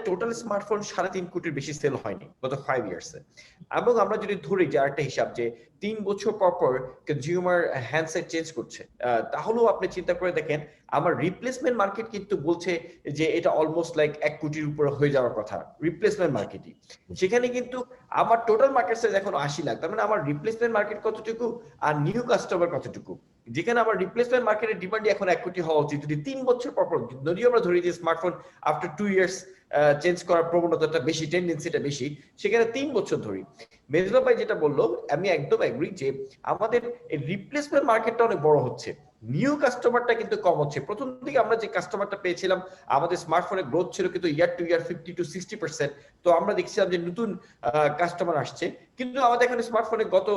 টোটাল স্মার্টফোন 3.5 কোটির বেশি সেল হয়নি গত 5 ইয়ার্সে। এবং আমরা যদি ধরি যে আরেকটা হিসাব, যে 3 বছর পর পর কনজিউমার হ্যান্ডসেট চেঞ্জ করছে, তাহলেও আপনি চিন্তা করে দেখেন আমার রিপ্লেসমেন্ট মার্কেট কিন্তু বলছে যে এটা অলমোস্ট লাইক 1 কোটির উপরে হয়ে যাওয়ার কথা রিপ্লেসমেন্ট মার্কেটই। সেখানে কিন্তু আমার টোটাল মার্কেট সাইজ এখন 80 লাখ, তার মানে আমার রিপ্লেসমেন্ট মার্কেট কতটুকু আর নিউ কাস্টমার কতটুকু, যেখানে আমার রিপ্লেসমেন্ট মার্কেটের ডিমান্ড এখন 1 কোটি হওয়া উচিত যদি 3 বছর পর পর, যদিও আমরা ধরি যে স্মার্টফোন আফটার 2 ইয়ার্স চেঞ্জ করার প্রবণতাটা বেশি, টেন্ডেন্সিটা বেশি, সেখানে 3 বছর ধরি। মেজবা ভাই যেটা বললো আমি একদম এগ্রি যে আমাদের রিপ্লেসমেন্ট মার্কেটটা অনেক বড় হচ্ছে, নিউ কাস্টমারটা কিন্তু কম হচ্ছে। প্রথম দিকে আমরা যে কাস্টমারটা পেয়েছিলাম, আমাদের স্মার্টফোনের গ্রোথ ছিল কিন্তু ইয়ার টু ইয়ার 50 to 60%, তো আমরা দেখছিলাম যে নতুন কাস্টমার আসছে, কিন্তু আমাদের এখানে স্মার্টফোনে গত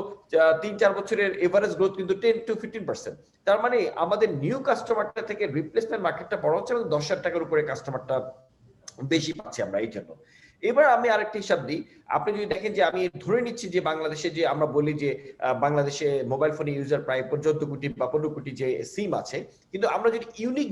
3-4 বছরের এভারেজ গ্রোথ কিন্তু 10 to 15%। তার মানে আমাদের নিউ কাস্টমারটা থেকে রিপ্লেসমেন্ট মার্কেটটা বড় হচ্ছে এবং 10,000 টাকার উপরে কাস্টমারটা বেশি পাচ্ছি আমরা এই জন্য। এবার আমি আরেকটা হিসাব দিই, আপনি যদি দেখেন যে আমি ধরে নিচ্ছি যে বাংলাদেশে যে আমরা বলি যে বাংলাদেশে মোবাইল ফোনে ইউজার প্রায় 14 কোটি বা 15 কোটি যে সিম আছে, কিন্তু আমরা যদি ইউনিক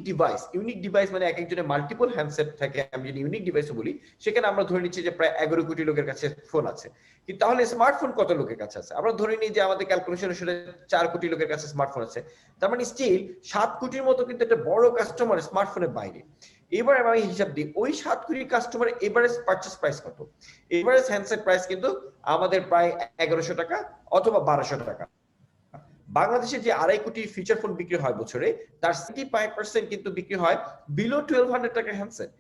ডিভাইস মানে এক একজনের মাল্টিপল হ্যান্ডসেট থাকে, আমি যদি ইউনিক ডিভাইসও বলি, সেখানে আমরা ধরে নিচ্ছি যে প্রায় 11 কোটি লোকের কাছে ফোন আছে। কিন্তু তাহলে স্মার্টফোন কত লোকের কাছে আছে? আমরা ধরে নিই যে আমাদের ক্যালকুলেশন অনুসারে 4 কোটি লোকের কাছে স্মার্টফোন আছে, তার মানে স্টিল 7 কোটির মতো কিন্তু একটা বড় কাস্টমার স্মার্টফোনের বাইরে। এবার আমি হিসাব দিই ওই 7 কোটি কাস্টমার এভারেজ পারচেজ প্রাইস কত। এভারেজ হ্যান্ডসেট প্রাইস কিন্তু আমাদের প্রায় 1100 টাকা অথবা 1200 টাকা। বাংলাদেশে যে 2.5 কোটি ফিচার ফোন বিক্রি হয় বছরে, তার 65% কিন্তু বিক্রি হয় বিলো 1200 টাকা হ্যান্ডসেট।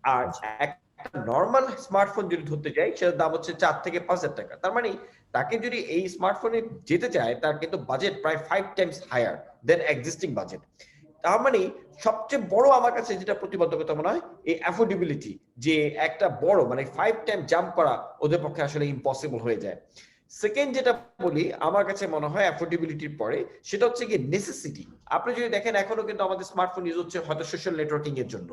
আর একটা নরমাল স্মার্টফোন যদি ধরতে যাই, সেটার দাম হচ্ছে 4 থেকে 5,000 টাকা। তার মানে তাকে যদি এই স্মার্টফোনে যেতে চায়, তার কিন্তু বাজেট প্রায় 5 times higher than existing budget. তার মানে সবচেয়ে বড় আমার কাছে যেটা প্রতিবন্ধকতা মনে হয়, এই অ্যাফোর্ডেবিলিটি, যে একটা বড় মানে 5 টাইম জাম্প করা ওদের পক্ষে আসলে ইম্পসিবল হয়ে যায়। সেকেন্ড যেটা বলি আমার কাছে মনে হয় অ্যাফোর্ডেবিলিটির পরে, সেটা হচ্ছে কি নেসেসিটি। আপনি যদি দেখেন এখনো কিন্তু আমাদের স্মার্টফোন ইউজ হচ্ছে হয়তো সোশ্যাল নেটওয়ার্কিং এর জন্য।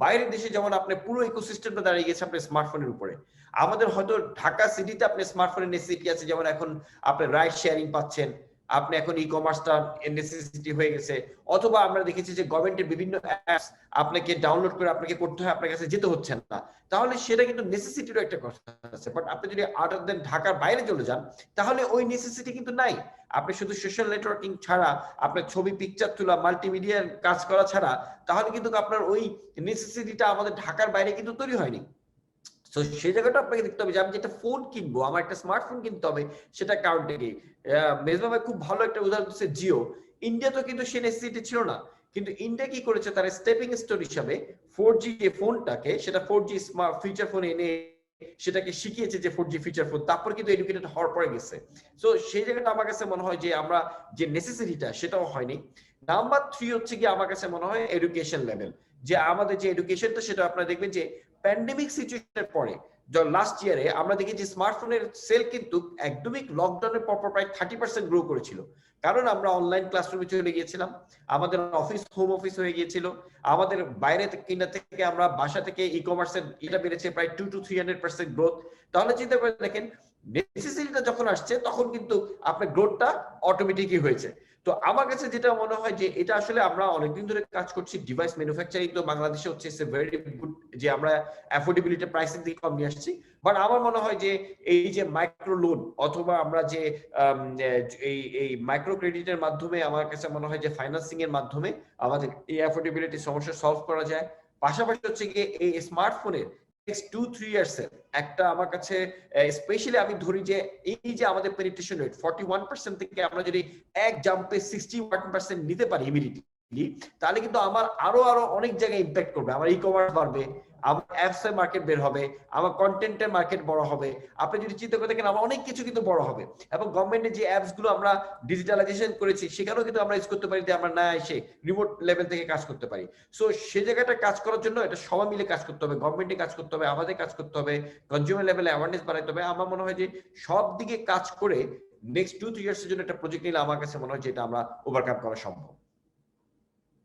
বাইরের দেশে যেমন আপনি পুরো ইকোসিস্টেমটা দাঁড়িয়ে গেছে আপনার স্মার্টফোনের উপরে, আমাদের হয়তো ঢাকা সিটিতে আপনি স্মার্টফোনের নেসেসিটি আছে, যেমন এখন আপনি রাইড শেয়ারিং পাচ্ছেন, আপনি এখন ই কমার্সটা নেসেসিটি হয়ে গেছে, অথবা আমরা দেখেছি যে গভর্নমেন্টের বিভিন্ন অ্যাপস আপনাকে ডাউনলোড করে আপনাকে করতে হয়, আপনার কাছে যেতে হচ্ছে না, তাহলে সেটা কিন্তু নেসেসিটির একটা কথা আছে। বাট আপনি যদি আদার দেন ঢাকার বাইরে চলে যান, তাহলে ওই নেসেসিটি কিন্তু নাই। আপনি শুধু সোশ্যাল নেটওয়ার্কিং ছাড়া, আপনার ছবি পিকচার তোলা মাল্টিমিডিয়ার কাজ করা ছাড়া, তাহলে কিন্তু আপনার ওই নেসেসিটিটা আমাদের ঢাকার বাইরে কিন্তু তৈরি হয়নি। তো সেই জায়গাটা আপনাকে দেখতে হবে যে আমি যেটা ফোন কিনবো, আমার একটা স্মার্টফোন কিনতে হবে, সেটা কারণ থেকে মেজবা ভাই খুব ভালো একটা উদাহরণ দিচ্ছে জিও। ইন্ডিয়া তো কিন্তু সে নেসেসিটি ছিল না, কিন্তু ইন্ডিয়া কি করেছে তার স্টেপিং স্টোন হিসাবে 4G যে ফোনটাকে, সেটা 4G স্মার্ট ফিচার ফোন এনে সেটাকে শিখিয়েছে যে 4G ফিচার ফোন, তারপর কিন্তু এডুকেটেড হওয়ার পরে গেছে। তো সেই জায়গাটা আমার কাছে মনে হয় যে আমরা যে নেসেসিটিটা সেটাও হয়নি। নাম্বার 3 হচ্ছে কি আমার কাছে মনে হয় এডুকেশন লেভেল, যে আমাদের যে এডুকেশনটা সেটা আপনারা দেখবেন যে প্যান্ডেমিক সিচুয়েশনের পরে লাস্ট ইয়ারে আমরা দেখি যে স্মার্টফোনের সেল কিন্তু একদমই লকডাউনের পর প্রায় 30% গ্রো করেছিল, কারণ আমরা অনলাইন ক্লাসরুমে চলে গিয়েছিলাম, আমাদের অফিস হোম অফিস হয়ে গিয়েছিল, আমাদের বাইরে কিনা থেকে আমরা বাসা থেকে ই কমার্সের এটা বেড়েছে প্রায় 200 to 300% গ্রোথ। তাহলে চিন্তা করে দেখেন নেসেসিটিটা যখন আসছে তখন কিন্তু আপনার গ্রোথটা অটোমেটিকই হয়েছে। তো আমার কাছে যেটা মনে হয় যে এটা আসলে আমরা অনেকদিন ধরে কাজ করছি, ডিভাইস ম্যানুফ্যাকচারিং তো বাংলাদেশে হচ্ছে ভেরি গুড, যে আমরা অ্যাফোর্ডেবিলিটি প্রাইসিং দিকে কম নিয়ে আসছি। বাট আমার মনে হয় যে এই যে মাইক্রো লোন অথবা আমরা যে এই মাইক্রো ক্রেডিটের মাধ্যমে আমার কাছে মনে হয় যে ফাইন্যান্সিং এর মাধ্যমে আমাদের এই অ্যাফোর্ডেবিলিটি সমস্যা সলভ করা যায়। পাশাপাশি হচ্ছে গিয়ে এই স্মার্টফোনের নেক্সট 2-3 ইয়ার্স এর একটা আমার কাছে স্পেশালি আমি ধরি যে এই যে আমাদের পেনিট্রেশন রেট 41% থেকে আমরা যদি এক জাম্পে 61% নিতে পারি ইমিডিয়েটলি, তাহলে কিন্তু আমার আরো অনেক জায়গায় ইম্প্যাক্ট করবে। আমার ই কমার্স বাড়বে, আমার অ্যাপস এর মার্কেট বের হবে, আমার কন্টেন্টের মার্কেট বড় হবে। আপনি যদি চিন্তা করে দেখেন আমার অনেক কিছু কিন্তু বড় হবে। এবং গভর্নমেন্টের যে অ্যাপস গুলো আমরা ডিজিটালাইজেশন করেছি সেখানেও কিন্তু আমরা ইউজ করতে পারি যে আমরা না এসে রিমোট লেভেল থেকে কাজ করতে পারি। সো সে জায়গাটা কাজ করার জন্য এটা সবাই মিলে কাজ করতে হবে, গভর্নমেন্টে কাজ করতে হবে, আমাদের কাজ করতে হবে, কনজিউমার লেভেলে অ্যাওয়ারনেস বাড়াতে হবে। আমার মনে হয় যে সব দিকে কাজ করে নেক্সট 2-3 ইয়ার্স এর জন্য একটা প্রজেক্ট নিলে আমার কাছে মনে হয় যে এটা আমরা ওভারকাম করা সম্ভব।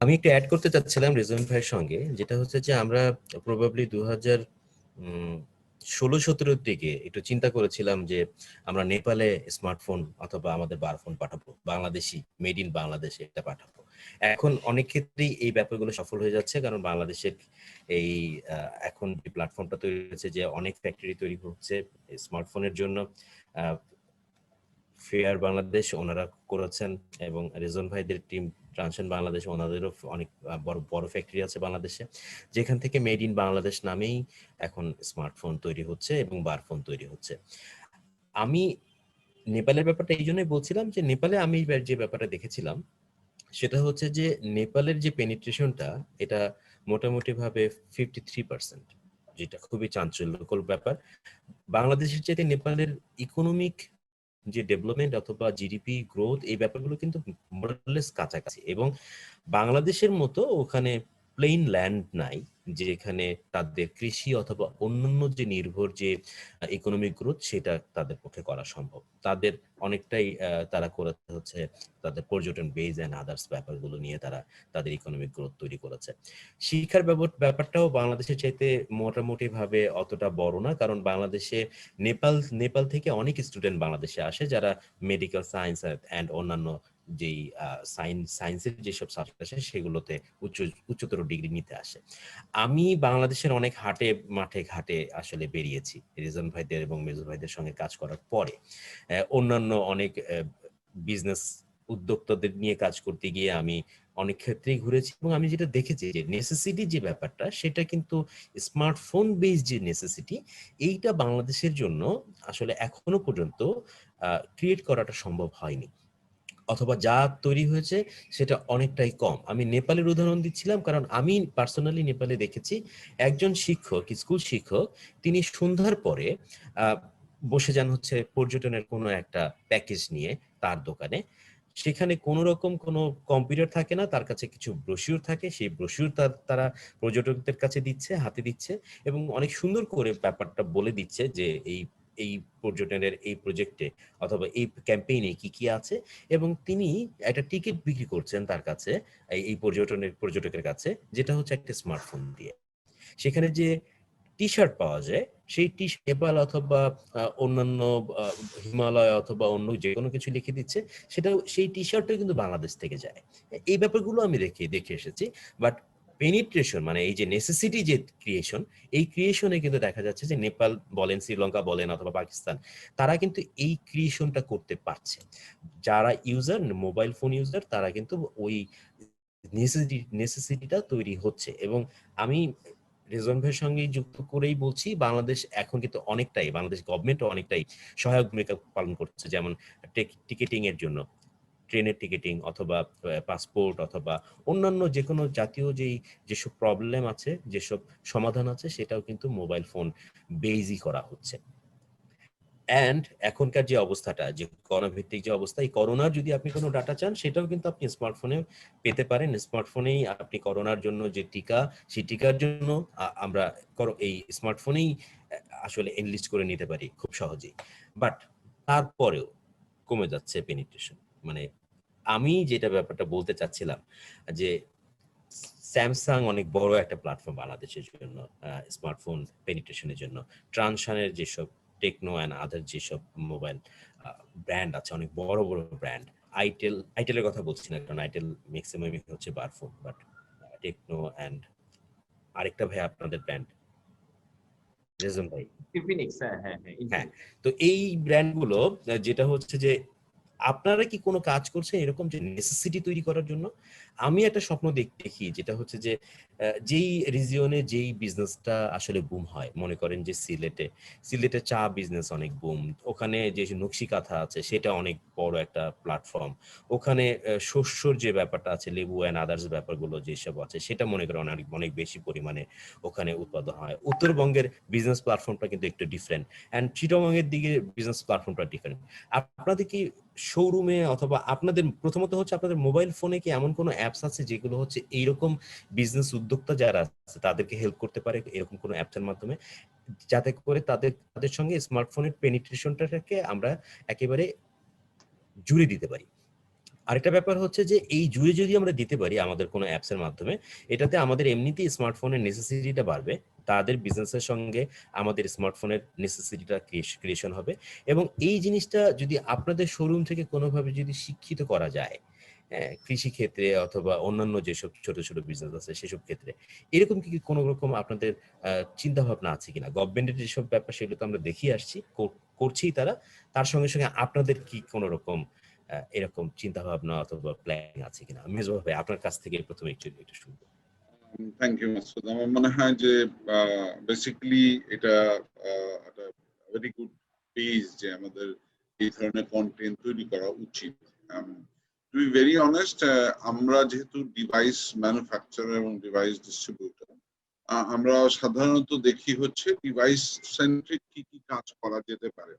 আমি একটু অ্যাড করতে চাচ্ছিলাম রিজন ভাইয়ের সঙ্গে, যেটা হচ্ছে যে আমরা প্রবাবলি 2016-17 দিকে একটু চিন্তা করেছিলাম যে আমরা নেপালে স্মার্টফোন অথবা আমাদের বারফোন পাঠাবো, বাংলাদেশি মেড ইন বাংলাদেশে এটা পাঠাবো। এখন অনেক ক্ষেত্রেই এই ব্যাপারগুলো সফল হয়ে যাচ্ছে, কারণ বাংলাদেশের এই এখন যে প্ল্যাটফর্মটা তৈরি হয়েছে, যে অনেক ফ্যাক্টরি তৈরি হচ্ছে স্মার্টফোনের জন্য। ফেয়ার বাংলাদেশ ওনারা করেছেন, এবং রেজন ভাইদের টিম ট্রানশন বাংলাদেশ, ওনাদেরও অনেক বড় বড় ফ্যাক্টরি আছে বাংলাদেশে, যেখান থেকে মেড ইন বাংলাদেশ নামেই এখন স্মার্টফোন তৈরি হচ্ছে এবং বারফোন তৈরি হচ্ছে। আমি নেপালের ব্যাপারটা এই জন্যই বলছিলাম যে নেপালে আমি যে ব্যাপারটা দেখেছিলাম সেটা হচ্ছে যে নেপালের যে পেনিট্রেশনটা, এটা মোটামুটি ভাবে 53%, যেটা খুবই চাঞ্চল্যকর ব্যাপার। বাংলাদেশের চাইতে নেপালের ইকোনমিক যে ডেভেলপমেন্ট অথবা জিডিপি গ্রোথ, এই ব্যাপারগুলো কিন্তু মোরলেস কাছাকাছি। এবং বাংলাদেশের মতো ওখানে প্লেন ল্যান্ড নাই যেখানে তাদের কৃষি অথবা অন্যান্য যে নির্ভর যে ইকোনমিক গ্রোথ সেটা তাদের পক্ষে করা সম্ভব। তাদের অনেকটাই তারা করে হচ্ছে তাদের পর্যটন বেজ এন্ড আদার্স ব্যাপারগুলো নিয়ে তারা তাদের ইকোনমিক গ্রোথ তৈরি করেছে। শিক্ষার ব্যাপারটাও বাংলাদেশের চাইতে মোটামুটি ভাবে অতটা বড় না, কারণ বাংলাদেশে নেপাল থেকে অনেক স্টুডেন্ট বাংলাদেশে আসে যারা মেডিকেল সায়েন্স এন্ড অন্যান্য যেই সায়েন্সের যেসব সাবজেক্ট আছে সেগুলোতে উচ্চতর ডিগ্রি নিতে আসে। আমি বাংলাদেশের অনেক হাটে মাঠে ঘাটে আসলে বেরিয়েছি রিজন ভাইদের এবং মেজু ভাইদের সঙ্গে কাজ করার পরে। অন্যান্য অনেক বিজনেস উদ্যোক্তাদের নিয়ে কাজ করতে গিয়ে আমি অনেক ক্ষেত্রেই ঘুরেছি, এবং আমি যেটা দেখেছি যে নেসেসিটি যে ব্যাপারটা, সেটা কিন্তু স্মার্টফোন বেসড যে নেসেসিটি, এইটা বাংলাদেশের জন্য আসলে এখনো পর্যন্ত ক্রিয়েট করাটা সম্ভব হয়নি, অথবা যা তৈরি হয়েছে সেটা অনেকটাই কম। আমি নেপালের উদাহরণ দিচ্ছিলাম কারণ আমি পার্সোনালি নেপালে দেখেছি একজন শিক্ষক, স্কুল শিক্ষক, তিনি সন্ধ্যার পরে বসে যান হচ্ছে পর্যটনের কোনো একটা প্যাকেজ নিয়ে তার দোকানে। সেখানে কোনো রকম কোনো কম্পিউটার থাকে না, তার কাছে কিছু ব্রোশিওর থাকে, সেই ব্রোশিওর তারা পর্যটকদের কাছে দিচ্ছে, হাতে দিচ্ছে, এবং অনেক সুন্দর করে ব্যাপারটা বলে দিচ্ছে যে এই পর্যটনের এই প্রজেক্টে অথবা এই ক্যাম্পেইনে কি কি আছে, এবং তিনি একটা টিকিট বিক্রি করছেন তার কাছে, এই পর্যটকের কাছে, যেটা হচ্ছে একটা স্মার্টফোন দিয়ে। সেখানে যে টি শার্ট পাওয়া যায়, সেই টি নেপাল অথবা অন্যান্য হিমালয় অথবা অন্য যে কোনো কিছু লিখে দিচ্ছে, সেটা সেই টি শার্টটা কিন্তু বাংলাদেশ থেকে যায়। এই ব্যাপারগুলো আমি দেখে এসেছি। বাট পেনিট্রেশন মানে এই যে নেসেসিটি যে ক্রিয়েশন, এই ক্রিয়েশনে কিন্তু দেখা যাচ্ছে যে নেপাল বলেন, শ্রীলঙ্কা বলেন অথবা পাকিস্তান, তারা কিন্তু এই ক্রিয়েশনটা করতে পারছে। যারা ইউজার, মোবাইল ফোন ইউজার, তারা কিন্তু ওই নেসেসিটিটা তৈরি হচ্ছে। এবং আমি রেজন ভাইয়ের সঙ্গে যুক্ত করেই বলছি, বাংলাদেশ এখন কিন্তু অনেকটাই, বাংলাদেশ গভর্নমেন্টও অনেকটাই সহায়ক ভূমিকা পালন করছে, যেমন টিকেটিং এর জন্য, ট্রেনের টিকেটিং অথবা পাসপোর্ট অথবা অন্যান্য যে কোনো জাতীয় যেসব প্রবলেম আছে, যেসব সমাধান আছে, সেটাও কিন্তু মোবাইল ফোন বেজই করা হচ্ছে। অ্যান্ড এখনকার যে অবস্থাটা, যে করোনা ভিত্তিক যে অবস্থা, এই করোনার যদি আপনি কোনো ডাটা চান সেটাও কিন্তু আপনি স্মার্টফোনে পেতে পারেন। স্মার্টফোনেই আপনি করোনার জন্য যে টিকা, সেই টিকার জন্য আমরা এই স্মার্টফোনেই আসলে এনলিস্ট করে নিতে পারি খুব সহজেই। বাট তারপরেও কমে যাচ্ছে পেনিট্রেশন। মানে আমি যেটা ব্যাপারটা বলতে চাচ্ছিলাম যে স্যামসাং অনেক বড় একটা প্ল্যাটফর্ম বাংলাদেশের জন্য স্মার্টফোন পেনিট্রেশনের জন্য। ট্রানশনের যেসব টেকনো অ্যান্ড আদার যেসব মোবাইল ব্র্যান্ড আছে, অনেক বড় বড় ব্র্যান্ড, আইটেলের কথা বলছি না, কারণ আইটেল ম্যাক্সিমামই হচ্ছে বারফোন, বাট টেকনো অ্যান্ড আরেকটা ভাই আপনাদের ব্র্যান্ড রেজন ভাই, ইনফিনিক্স, হ্যাঁ হ্যাঁ হ্যাঁ। হ্যাঁ, তো এই ব্র্যান্ডগুলো যেটা হচ্ছে যে আপনারা কি কোনো কাজ করছেন এরকম যে নেসেসিটি তৈরি করার জন্য? আমি একটা স্বপ্ন দেখি যেটা হচ্ছে যে যেই রিজিয়নে যেই বিজনেসটা আসলে বুম হয়, মনে করেন যে সিলেটে চা বিজনেস অনেক বুম, ওখানে যে নকশি কাঁথা আছে সেটা অনেক বড় একটা প্ল্যাটফর্ম, ওখানে শস্যর যে ব্যাপারটা আছে, লেবু অ্যান্ড আদার্স ব্যাপারগুলো যেসব আছে সেটা মনে করেন অনেক অনেক বেশি পরিমাণে ওখানে উৎপাদন হয়। উত্তরবঙ্গের বিজনেস প্ল্যাটফর্মটা কিন্তু একটু ডিফারেন্ট, অ্যান্ড চিটাগংয়ের দিকে বিজনেস প্ল্যাটফর্মটা ডিফারেন্ট। আপনাদের কি শোরুমে অথবা আপনাদের প্রথমত হচ্ছে আপনাদের মোবাইল ফোনে কি এমন কোনো অ্যাপস আছে যেগুলো হচ্ছে এইরকম বিজনেস উদ্যোক্তা যারা আছে তাদেরকে হেল্প করতে পারে এরকম কোনো অ্যাপসের মাধ্যমে, যাতে করে তাদের সঙ্গে স্মার্টফোনের পেনিট্রেশনটাকে আমরা একেবারে জুড়ে দিতে পারি? আরেকটা ব্যাপার হচ্ছে যে এই জুড়ে যদি আমরা দিতে পারি আমাদের কোনো অ্যাপসের মাধ্যমে, এটাতে আমাদের এমনিতেই স্মার্টফোনের নেসেসিটিটা বাড়বে, তাদের বিজনেসের সঙ্গে আমাদের স্মার্টফোনের নেসেসিটিটা ক্রিয়েশন হবে। এবং এই জিনিসটা যদি আপনাদের শোরুম থেকে কোনোভাবে যদি শিক্ষিত করা যায়, হ্যাঁ, কৃষি ক্ষেত্রে অথবা অন্যান্য যেসব ছোট ছোট বিজনেস আছে সেসব ক্ষেত্রে, এরকম কি কোনো রকম আপনাদের চিন্তা ভাবনা আছে কিনা? গভর্নমেন্টের যেসব ব্যাপার সেগুলো তো আমরা দেখিয়ে আসছি, করছি তারা, তার সঙ্গে সঙ্গে আপনাদের কি কোনো রকম এরকম চিন্তা ভাবনা অথবা প্ল্যান আছে কিনা? মেজো ভাই আপনার কাছ থেকে প্রথমে একটু শুনবো। Thank you Masud. আমার মনে হয় যে বেসিক্যালি এটা একটা ভেরি গুড পেজ যে আমাদের এই ধরনের কন্টেন্ট তৈরি করা উচিত। টু বি ভেরি অনেস্ট, আমরা যেহেতু ডিভাইস ম্যানুফ্যাকচারার এবং ডিভাইস ডিস্ট্রিবিউটর, আমরা সাধারণত দেখি হচ্ছে ডিভাইস সেন্ট্রিক কি কি কাজ করা যেতে পারে।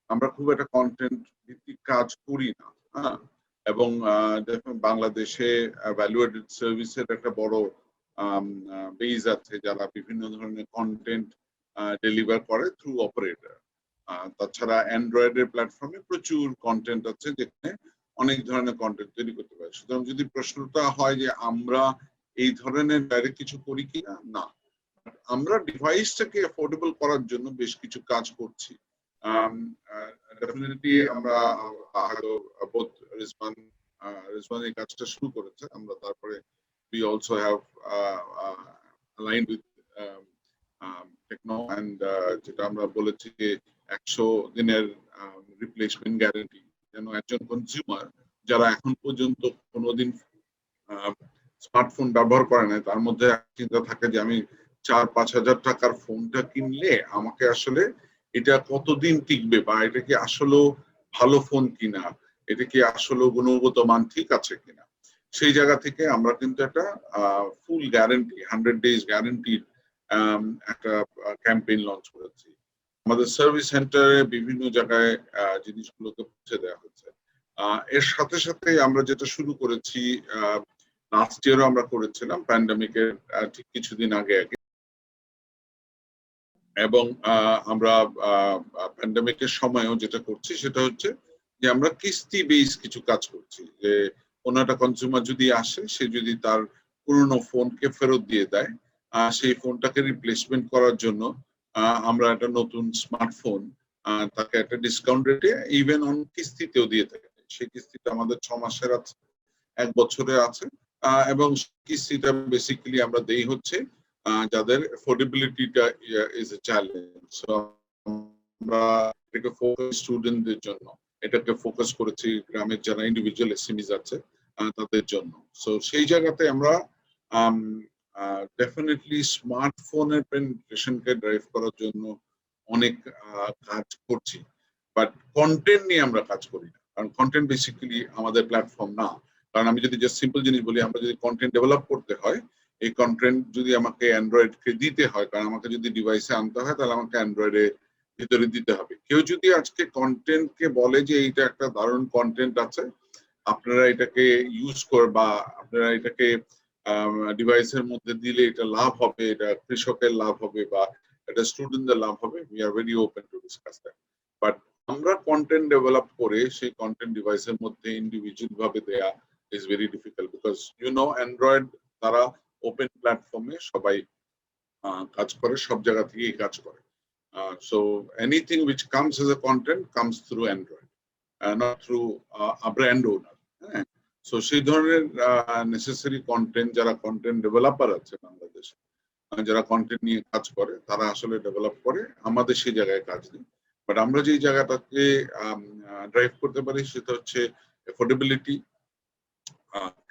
আমরা খুব একটা কন্টেন্ট ভিত্তিক কাজ করি না। হ্যাঁ, এবং দেখুন বাংলাদেশে ভ্যালু এডেড সার্ভিসের একটা বড় বেজ আছে যারা বিভিন্ন ধরনের কন্টেন্ট ডেলিভার করে থ্রু অপারেটর। তাছাড়া অ্যান্ড্রয়েডের প্ল্যাটফর্মে প্রচুর কন্টেন্ট আছে যেখানে অনেক ধরনের কন্টেন্ট তৈরি করতে পারে। সুতরাং যদি প্রশ্নটা হয় যে আমরা এই ধরনের ডাইরেক্ট কিছু করি কিনা, না, আমরা ডিভাইসটাকে অ্যাফোর্ডেবল করার জন্য বেশ কিছু কাজ করছি। ডেফিনেটলি আমরা হয়তো বোধ রিজওয়ান এই কাজটা শুরু করেছে, আমরা তারপরে we also have aligned with Techno and যেটা আমরা বলেছি যে 100 দিনের রিপ্লেসমেন্ট গ্যারান্টি, যেন একজন কনজিউমার যারা এখন পর্যন্ত কোনোদিন স্মার্টফোন ব্যবহার করে না তার মধ্যে চিন্তা থাকে যে আমি 4-5 হাজার টাকার ফোনটা কিনলে আমাকে আসলে এটা কতদিন টিকবে, বা এটা কি আসলে ভালো ফোন কিনা, এটা কি আসলে গুণগত মান ঠিক আছে কিনা, সেই জায়গা থেকে আমরা কিন্তু একটা ফুল গ্যারান্টি 100 ডেজ গ্যারান্টির একটা ক্যাম্পেইন লঞ্চ করেছি। আমাদের সার্ভিস সেন্টারে বিভিন্ন জায়গায় জিনিসগুলোকে পৌঁছে দেওয়া হচ্ছে। এর সাথে সাথে আমরা যেটা শুরু করেছি, লাস্ট ইয়ারও আমরা করেছিলাম প্যান্ডেমিকের ঠিক কিছুদিন আগে, এবং আমরা প্যান্ডেমিকের সময়ও যেটা করছি সেটা হচ্ছে যে আমরা কিস্তি বেস কিছু কাজ করছি, যে কোনো একটা কনজিউমার যদি আসে, সে যদি তার পুরনো ফোনকে ফেরত দিয়ে দেয়, সেই ফোনটাকে রিপ্লেসমেন্ট করার জন্য আমরা একটা নতুন স্মার্টফোন তাকে একটা ডিসকাউন্ট রেটে ইভেন অন কিস্তিতেও দিয়ে থাকি। সেই কিস্তিটা আমাদের 6 মাসের আছে, 1 বছরের আছে, এবং কিস্তিটা বেসিক্যালি আমরা দেই হচ্ছে যাদের অ্যাফোর্ডেবিলিটিটা ইজ এ চ্যালেঞ্জ। সো আমরা এটাকে ফোকাস স্টুডেন্টদের জন্য, এটাকে ফোকাস করেছি গ্রামের যারা ইন্ডিভিজুয়াল এসএমইস আছে তাদের জন্য। সো সেই জায়গাতে আমরা ডেফিনেটলি স্মার্টফোনের পেনিট্রেশনকে ড্রাইভ করার জন্য অনেক কাজ করছি, বাট কন্টেন্ট নিয়ে আমরা কাজ করি না, কারণ কন্টেন্ট বেসিক্যালি আমাদের প্ল্যাটফর্ম না। কারণ আমি যদি জাস্ট সিম্পল জিনিস বলি, আমরা যদি কন্টেন্ট ডেভেলপ করতে হয়, এই কন্টেন্ট যদি আমাকে অ্যান্ড্রয়েডকে দিতে হয়, কারণ আমাকে যদি ডিভাইসে আনতে হয় তাহলে আমাকে অ্যান্ড্রয়েডে ভিতরে দিতে হবে। কেউ যদি আজকে কন্টেন্টকে বলে যে এইটা একটা দারুণ কন্টেন্ট আছে, আপনারা এটাকে ইউজ করে বা আপনারা এটাকে ডিভাইসের মধ্যে দিলে এটা লাভ হবে, এটা কৃষকের লাভ হবে বা এটা স্টুডেন্টদের লাভ হবে, we are very open to discuss that. But আমরা কন্টেন্ট ডেভেলপ করে সেই কন্টেন্ট ডিভাইসের মধ্যে ইন্ডিভিজুয়াল ভাবে দেয়া is very difficult, because you know Android তারা ওপেন প্ল্যাটফর্মে সবাই কাজ করে, সব জায়গা থেকেই কাজ করে। So anything which comes as a content comes through Android, not through a brand owner. So সেই ধরনের নেসেসারি কন্টেন্ট যারা কন্টেন্ট ডেভেলপার আছে বাংলাদেশে, যারা কন্টেন্ট নিয়ে কাজ করে, তারা আসলে ডেভেলপ করে, আমাদের সেই জায়গায় কাজ নেই। বাট আমরা যেই জায়গাটাকে ড্রাইভ করতে পারি সেটা হচ্ছে এফোর্ডেবিলিটি,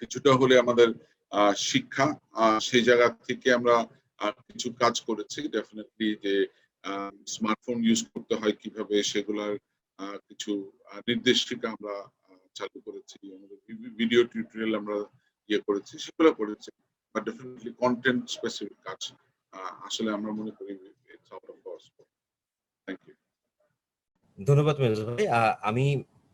কিছুটা হলে আমাদের শিক্ষা, সেই জায়গা থেকে আমরা কিছু কাজ করেছি ডেফিনেটলি, যে স্মার্টফোন ইউজ করতে হয় কিভাবে সেগুলার কিছু নির্দেশিকা আমরা চালু করেছি, আমাদের ভিডিও টিউটোরিয়াল আমরা করেছি, সেগুলো করেছি। বাট ডেফিনেটলি কন্টেন্ট স্পেসিফিক কাজ আসলে আমরা মনে করি it's out of our scope. Thank you. ধন্যবাদ মেজর ভাই। আমি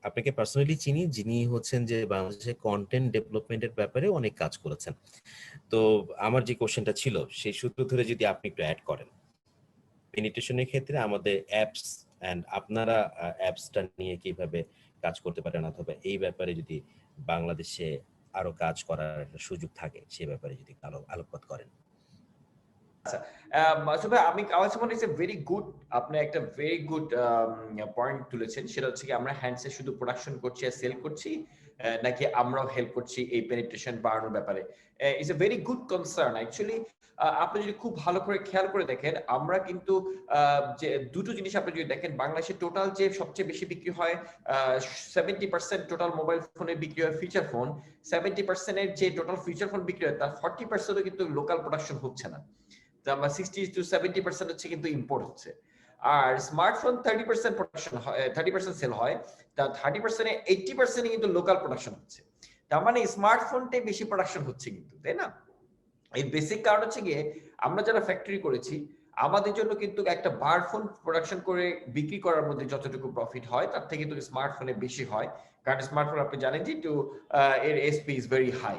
আপনাকে পার্সোনালি চিনি, যিনি হচ্ছেন যে বাংলাদেশে কন্টেন্ট ডেভেলপমেন্টের ব্যাপারে অনেক কাজ করেছেন। তো আমার যে কোশ্চেনটা ছিল সেই সূত্র ধরে যদি আপনি একটু অ্যাড করেন, পেনিট্রেশনের ক্ষেত্রে আমাদের অ্যাপস এন্ড আপনারা অ্যাপসটা নিয়ে কিভাবে কাজ করতে পারেন, অথবা এই ব্যাপারে যদি বাংলাদেশে আরো কাজ করার সুযোগ থাকে সে ব্যাপারে যদি আলোকপাত করেন। আসলে আমার মনে হচ্ছে ভেরি গুড, আপনি একটা ভেরি গুড পয়েন্ট তুলেছেন। সেটা হচ্ছে কি আমরা হ্যান্ডসেট শুধু প্রোডাকশন করছি আর সেল করছি, নাকি আমরাও হেল্প করছি এই পেনিট্রেশন বাড়ানোর ব্যাপারে। It's a very good concern actually. আপনি যদি খুব ভালো করে খেয়াল করে দেখেন, আমরা কিন্তু যে দুটো জিনিস আপনি যদি দেখেন, বাংলাদেশে টোটাল যে সবচেয়ে বেশি বিক্রি হয় 70% টোটাল মোবাইল ফোনের বিক্রি হয় ফিচার ফোন, 70% এর যে টোটাল ফিচার ফোন বিক্রি হয় তার 40% কিন্তু লোকাল প্রোডাকশন হচ্ছে না। 60 to 70% হচ্ছে কিন্তু ইম্পোর্ট হচ্ছে। আর স্মার্টফোন 30% প্রোডাকশন হয়, 30% সেল হয়, তার 30% এ 80% কিন্তু লোকাল প্রোডাকশন হচ্ছে। তার মানে স্মার্টফোনটাই বেশি প্রোডাকশন হচ্ছে কিন্তু, তাই না? এই বেসিক কারণ হচ্ছে গিয়ে আমরা যারা ফ্যাক্টরি করেছি আমাদের জন্য কিন্তু একটা বার ফোন প্রোডাকশন করে বিক্রি করার মধ্যে যতটুকু প্রফিট হয় তার থেকে কিন্তু স্মার্টফোনে বেশি হয়, কারণ স্মার্টফোন আপনি জানেন যে একটু এর এসপি ইজ ভেরি হাই।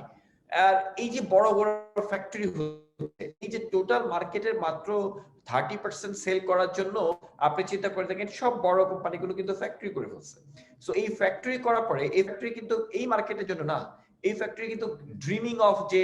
আর এই যে বড় বড় ফ্যাক্টরি হচ্ছে, এই যে টোটাল মার্কেটের মাত্র 30% সেল করার জন্য আপনি চিন্তা করে দেখেন সব বড় কোম্পানিগুলো কিন্তু ফ্যাক্টরি করে ফেলছে। সো এই ফ্যাক্টরি করার পরে এই ফ্যাক্টরি কিন্তু এই মার্কেটের জন্য না, এই ফ্যাক্টরি কিন্তু ড্রিমিং অফ যে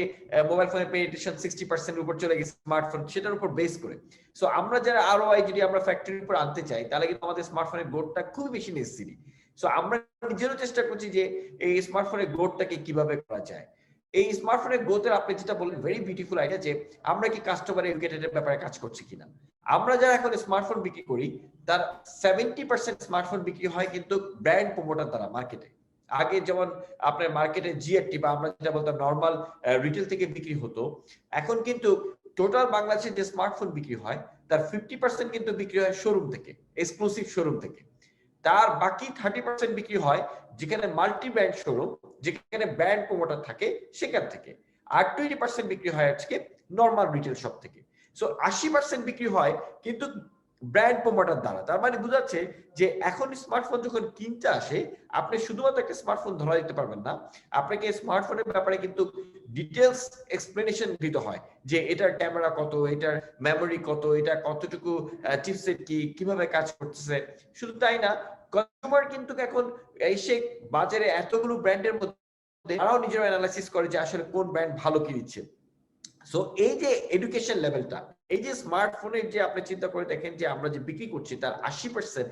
মোবাইল ফোনের পেনিট্রেশন 60% উপর চলে গেছে স্মার্টফোন, সেটার উপর বেস করে। সো আমরা যারা আরওআই যদি আমরা ফ্যাক্টরির উপর আনতে চাই তাহলে কিন্তু আমাদের স্মার্টফোনের গ্রোথটা খুব বেশি নেসেসারি। সো আমরা নিজেরও চেষ্টা করছি যে এই স্মার্টফোনের গ্রোথটাকে কিভাবে করা যায়। এই স্মার্টফোনের গ্রোথের আপনি যেটা বললেন ভেরি বিউটিফুল আইডিয়া, যে আমরা কি কাস্টমার এডুকেটেডের ব্যাপারে কাজ করছি কিনা। আমরা যারা এখন স্মার্টফোন বিক্রি করি তার 70% স্মার্টফোন বিক্রি হয় কিন্তু ব্র্যান্ড প্রমোটার দ্বারা মার্কেটে। আগে যেমন আপনার মার্কেটে জিআরটি বা আমরা যেটা বলতাম নর্মাল রিটেল থেকে বিক্রি হতো, এখন কিন্তু টোটাল বাংলাদেশে যে স্মার্টফোন বিক্রি হয় তার 50% কিন্তু বিক্রি হয় শোরুম থেকে, এক্সক্লুসিভ শোরুম থেকে। তার বাকি 30% বিক্রি হয় যেখানে মাল্টি ব্র্যান্ড শোরুম, যেখানে ব্র্যান্ড প্রমোটার থাকে সেখান থেকে। আর 20% বিক্রি হয় আজকে নর্মাল রিটেল শপ থেকে। সো 80% বিক্রি হয় কিন্তু ব্র্যান্ড প্রমোটার দ্বারা। তার মানে বোঝাচ্ছে যে এখন স্মার্টফোন যখন কিনতে আসে আপনি শুধুমাত্র একটা স্মার্টফোন ধরা দিতে পারবেন না, আপনাকে স্মার্টফোনের ব্যাপারে কিন্তু ডিটেলস এক্সপ্লেনেশন দিতে হয়, যে এটার ক্যামেরা কত, এটার মেমোরি কত, এটা কতটুকু চিপসেট কি, কিভাবে কাজ করতেছে। শুধু তাই না, কনজিউমার কিন্তু এখন এসে বাজারে এতগুলো ব্র্যান্ডের মধ্যে তারাও নিজেরা অ্যানালাইসিস করে যে আসলে কোন ব্র্যান্ড ভালো কি দিচ্ছে। সো এই যে এডুকেশন লেভেলটা, এই যে স্মার্টফোনের যে আপনি চিন্তা করে দেখেন যে আমরা যে বিক্রি করছি তার 80%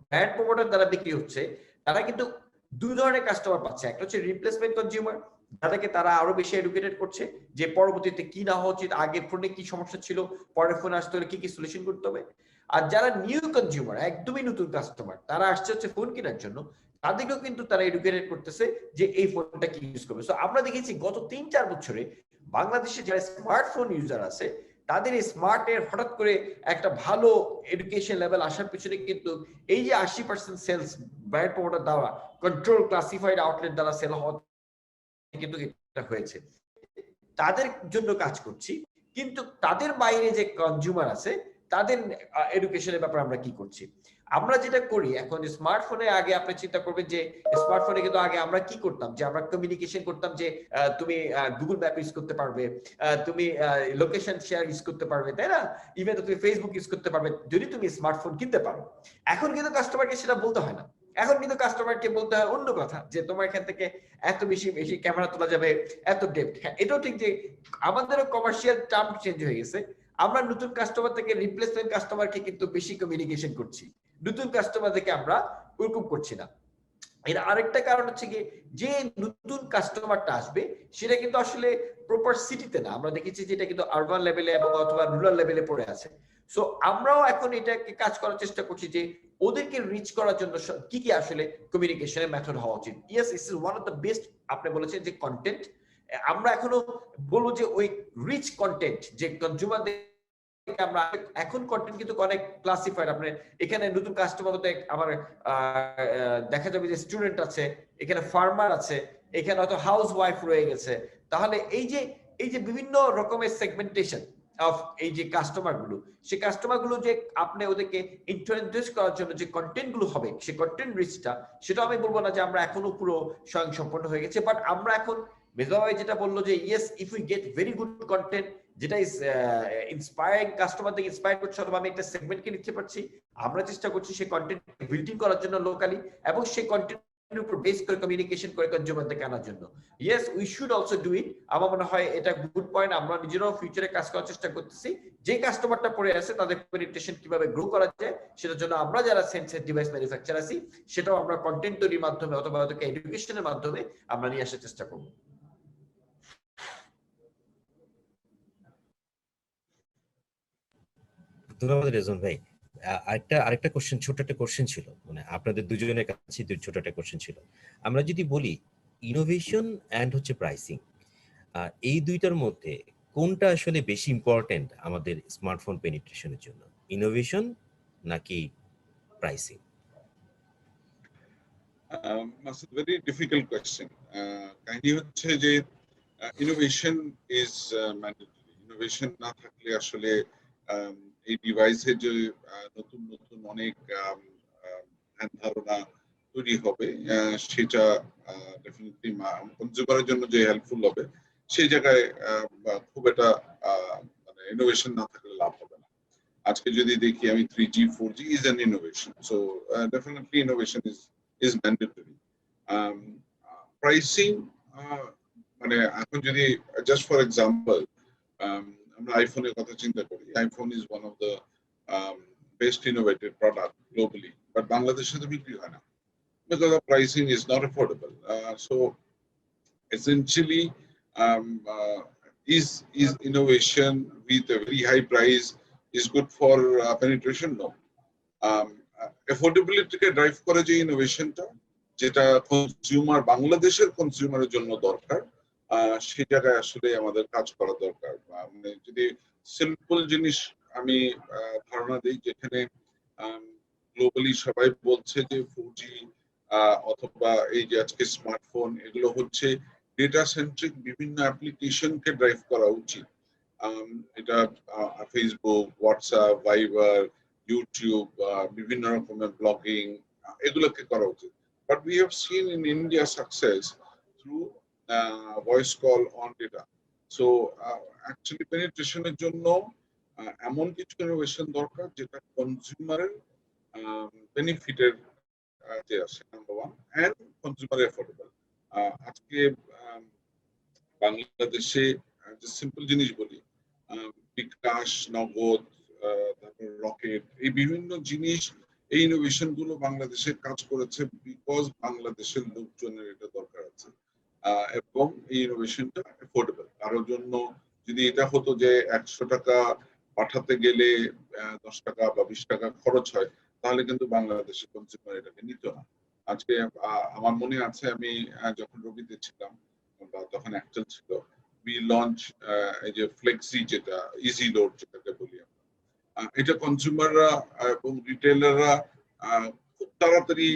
ব্র্যান্ড প্রমোটার দ্বারা বিক্রি হচ্ছে, তারা কিন্তু দুই ধরনের কাস্টমার পাচ্ছে। একটা হচ্ছে রিপ্লেসমেন্ট কনজিউমার, যাদেরকে তারা আরো বেশি এডুকেটেড করছে যে পরবর্তীতে কি না হওয়া উচিত, আগের ফোনে কি সমস্যা ছিল, পরের ফোনে আসতে হলে কি কি সলিউশন করতে হবে। আর যারা নিউ কনজিউমার, একদমই নতুন কাস্টমার, তারা আসছে হচ্ছে ফোন কেনার জন্য, তাদেরকেও কিন্তু তারা এডুকেটেড করতেছে যে এই ফোনটা কি ইউজ করবে। সো আমরা দেখেছি গত 3-4 বছরে বাংলাদেশে যারা স্মার্টফোন ইউজার আছে তাদের এই স্মার্টের হঠাৎ করে একটা ভালো এডুকেশন লেভেল আসার পিছনে কিন্তু এই যে 80% সেলস ব্র্যান্ড প্রমোটার দ্বারা, কন্ট্রোল ক্লাসিফাইড আউটলেট দ্বারা সেল হওয়া কিন্তু এটা হয়েছে। তাদের জন্য কাজ করছি, কিন্তু তাদের বাইরে যে কনজিউমার আছে তাদের এডুকেশনের ব্যাপারে আমরা কি করছি। আমরা যেটা করি এখন স্মার্টফোনে, আগে আপনি চিন্তা করবেন যে স্মার্টফোনে কিন্তু আগে আমরা কি করতাম, যে আমরা কমিউনিকেশন করতাম যে তুমি গুগল ম্যাপ ইউজ করতে পারবে, তুমি লোকেশন শেয়ার ইউজ করতে পারবে, তাই না? ইভেন তুমি ফেসবুক ইউজ করতে পারবে যদি তুমি স্মার্টফোন কিনতে পারো। এখন কিন্তু কাস্টমারকে সেটা বলতে হয় না, এখন কিন্তু কাস্টমারকে বলতে হয় অন্য কথা, যে তোমার এখান থেকে এত বেশি বেশি ক্যামেরা তোলা যাবে, এত ডেপথ। হ্যাঁ, এটাও ঠিক যে আমাদেরও কমার্শিয়াল টার্ম চেঞ্জ হয়ে গেছে। আমরা নতুন কাস্টমার থেকে রিপ্লেসমেন্ট কাস্টমারকে কিন্তু বেশি কমিউনিকেশন করছি, নতুন কাস্টমার থেকে আমরা ওরকম করছি না। এর আরেকটা কারণ হচ্ছে কি, যে নতুন কাস্টমারটা আসবে সেটা কিন্তু আসলে প্রপার সিটিতে না, আমরা দেখেছি যে এটা কিন্তু আরবান লেভেলে এবং অথবা রুরাল লেভেলে পড়ে আছে। সো আমরাও এখন এটাকে কাজ করার চেষ্টা করছি যে ওদেরকে রিচ করার জন্য কি কি আসলে কমিউনিকেশনের মেথড হওয়া উচিত? Yes, this is one of the best. আপনি বলেছেন যে কন্টেন্ট, আমরা এখনো বলবো যে ওই রিচ কন্টেন্ট যে কনজিউমারদের, আমরা এখন কন্টেন্ট কিন্তু অনেক ক্লাসিফাইড। আপনি এখানে নতুন কাস্টমার হতে আমার দেখা যাবে যে স্টুডেন্ট আছে, এখানে ফার্মার আছে, এখানে হয়তো হাউস ওয়াইফ রয়ে গেছে। তাহলে এই যে বিভিন্ন রকমের সেগমেন্টেশন অফ এই যে কাস্টমার গুলো, সেই কাস্টমার গুলো যে আপনি ওদেরকে ইন্ট্রোডিউস করার জন্য যে কন্টেন্ট গুলো হবে, সেই কন্টেন্ট রিচটা, সেটা আমি বলবো না যে আমরা এখনো পুরো স্বয়ংসম্পন্ন হয়ে গেছে। বাট আমরা এখন মেজবা ভাই যেটা বললো যে yes, if we get very good content যেটা ইজ ইন্সপায়ারিং, কাস্টমারদের ইন্সপায়ার করছে, অথবা আমি একটা সেগমেন্টকে নিতে পারছি, আমরা চেষ্টা করছি সেই কন্টেন্ট বিল্ডিং করার জন্য লোকালি, এবং সেই কন্টেন্টের উপর বেস করে কমিউনিকেশন করে কনজিউমারদেরকে আনার জন্য। Yes, we should also do it. আমার মনে হয় এটা গুড পয়েন্ট। আমরা নিজেরাও ফিউচারে কাজ করার চেষ্টা করতেছি, যে কাস্টমারটা পড়ে আছে তাদের পেনিট্রেশন কিভাবে গ্রো করা যায়, সেটার জন্য আমরা যারা সেন্সর ডিভাইস ম্যানুফ্যাকচার আছি, সেটাও আমরা কন্টেন্ট তৈরির মাধ্যমে অথবা ওদেরকে এডুকেশনের মাধ্যমে আমরা নিয়ে আসার চেষ্টা করবো। ধন্যবাদ রেজন ভাই। আরেকটা কোশ্চেন, ছোট একটা কোশ্চেন ছিল, মানে আপনাদের দুজনের কাছে ছোট একটা কোশ্চেন ছিল। আমরা যদি বলি ইনোভেশন এন্ড হচ্ছে প্রাইসিং, এই দুইটার মধ্যে কোনটা আসলে বেশি ইম্পর্টেন্ট আমাদের স্মার্টফোন পেনিট্রেশনের জন্য, ইনোভেশন নাকি প্রাইসিং? Very difficult question. কাহিনী হচ্ছে যে ইনোভেশন ইজ ম্যান্ডেটরি। ইনোভেশন না থাকলে আসলে এই ডিভাইসে যে নতুন নতুন অনেক ধ্যান ধারণা তৈরি হবে, সেটা ডেফিনেটলি কনজিউমারের জন্য যে হেল্পফুল হবে, সেই জায়গায় খুব একটা মানে ইনোভেশন না থাকলে লাভ হবে না। আজকে যদি দেখি আমি 3G 4G is an innovation, so definitely innovation is mandatory. Pricing মানে এখন যদি জাস্ট ফর এক্সাম্পল আমরা আইফোনের কথা চিন্তা করি, iPhone is one of the best ইনোভেটেড product globally, but বাংলাদেশে তো বিক্রি হয় না because the pricing is not affordable. So essentially, is innovation with a very high price is good for penetration? No. Affordability K drive করে যে ইনোভেশনটা, যেটা consumer, বাংলাদেশের কনজিউমারের জন্য দরকার, সেই জায়গায় আসলে আমাদের কাজ করা দরকার। মানে যদি সিম্পল জিনিস আমি ধারণা দিই, যেখানে গ্লোবালি সবাই বলছে যে 4G অথবা এই যে আজকে স্মার্টফোন, এগুলো হচ্ছে ডেটা সেন্ট্রিক বিভিন্ন অ্যাপ্লিকেশনকে ড্রাইভ করা উচিত। এটা ফেসবুক, হোয়াটসঅ্যাপ, ভাইবার, ইউটিউব, বিভিন্ন রকমের ব্লগিং, এগুলোকে করা উচিত। But we have seen in India success through voice call on data. So actually পেনিট্রেশনের জন্য এমন কিছু ইনোভেশন দরকার যেটা কনজিউমারের বেনিফিটের আছে, number one, end consumer affordable. আজকে বাংলাদেশে যে সিম্পল জিনিস বলি, বিকাশ, নগদ, তারপর রকেট, এই বিভিন্ন জিনিস, এই ইনোভেশন গুলো বাংলাদেশে কাজ করেছে বিকজ বাংলাদেশের লোকজনের এটা দরকার আছে, এবং এই ইনোভেশনটা এফোর্ডেবল। কারোর জন্য যদি এটা হতো যে 100 টাকা পাঠাতে গেলে 10 টাকা বা 20 টাকা খরচ হয়, তাহলে কিন্তু বাংলাদেশের কনজিউমার এটাকে নিত না। আজকে আমার মনে আছে আমি যখন রবিতে ছিলাম, বা তখন অ্যাক্টেল ছিল, উই লঞ্চ এই যে ফ্লেক্সি, যেটা ইজি লোড যেটাকে বলি আমরা, এটা কনজিউমাররা এবং রিটেলাররা খুব তাড়াতাড়ি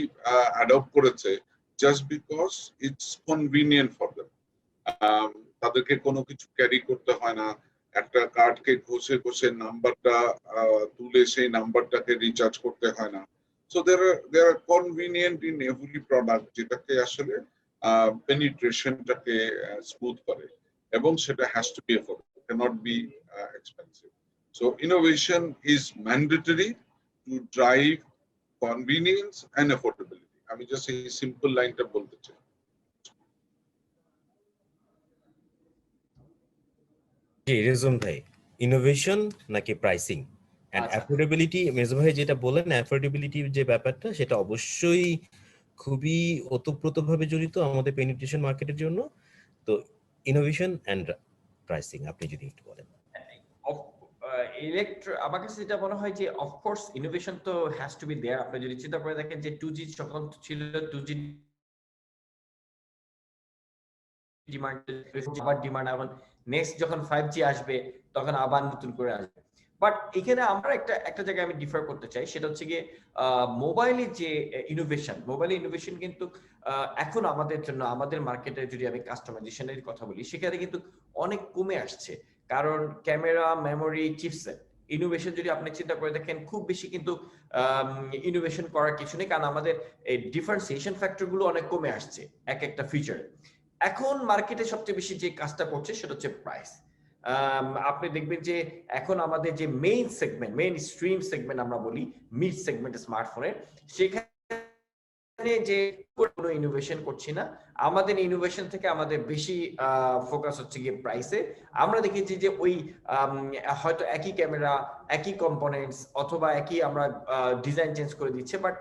অ্যাডপ্ট করেছে, just because it's convenient for them. তাদেরকে কোনো কিছু ক্যারি করতে হয় না, একটা কার্ডকে ঘষে ঘষে নাম্বারটা তুলে সেই নাম্বারটাকে রিচার্জ করতে হয় না। So there are convenient in every product, যেটাকে আসলে পেনিট্রেশনটাকে স্মুথ করে, এবং সেটা has to be affordable, cannot be expensive. So innovation is mandatory to drive convenience and affordability. আমি জাস্ট এই সিম্পল লাইনটা বলতে চাই। জি রেজন ভাই, ইনোভেশন নাকি প্রাইসিং এন্ড অ্যাফোর্ডেবিলিটি? মেজো ভাই যেটা বলেন, অ্যাফোর্ডেবিলিটির যে ব্যাপারটা, সেটা অবশ্যই খুবই ওতপ্রোতভাবে জড়িত আমাদের পেনিট্রেশন মার্কেটের জন্য। তো ইনোভেশন এন্ড প্রাইসিং আপনি যদি একটু বলেন। আমার কাছে যেটা মনে হয় যে অফকোর্স ইনোভেশন তো হ্যাজ টু বি দেয়ার। আপনি যদি চিন্তা করে দেখেন যে 2G যখন ছিল, 2G ডিমান্ড, আবার ডিমান্ড, এখন নেক্সট যখন 5G আসবে তখন আবার নতুন করে আসবে। বাট এখানে আমরা একটা জায়গায় আমি ডিফার করতে চাই, সেটা হচ্ছে গিয়ে মোবাইলে যে ইনোভেশন কিন্তু এখন আমাদের জন্য, আমাদের মার্কেটে যদি আমি কাস্টমাইজেশনের কথা বলি, সেখানে কিন্তু অনেক কমে আসছে। কারণ ক্যামেরা, মেমোরি, চিপসেট ইনোভেশন যদি আপনি চিন্তা করে দেখেন, খুব বেশি কিন্তু ইনোভেশন করার কিছু নেই, কারণ আমাদের এই ডিফারেন্সিয়েশন ফ্যাক্টর গুলো অনেক কমে আসছে এক একটা ফিচারে। এখন মার্কেটে সবচেয়ে বেশি যে কাজটা করছে সেটা হচ্ছে প্রাইস। আপনি দেখবেন যে এখন আমাদের যে মেইন স্ট্রিম সেগমেন্ট আমরা বলি, মিড সেগমেন্ট স্মার্টফোনের, সেখানে যে কোনো ইনোভেশন করছি না। আমাদের ইনোভেশন থেকে আমাদের বেশি ফোকাস হচ্ছে গিয়ে প্রাইসে। আমরা দেখেছি যে ওই হয়তো একই ক্যামেরা, একই কম্পোনেন্টস, অথবা একই আমরা ডিজাইন চেঞ্জ করে দিচ্ছে, বাট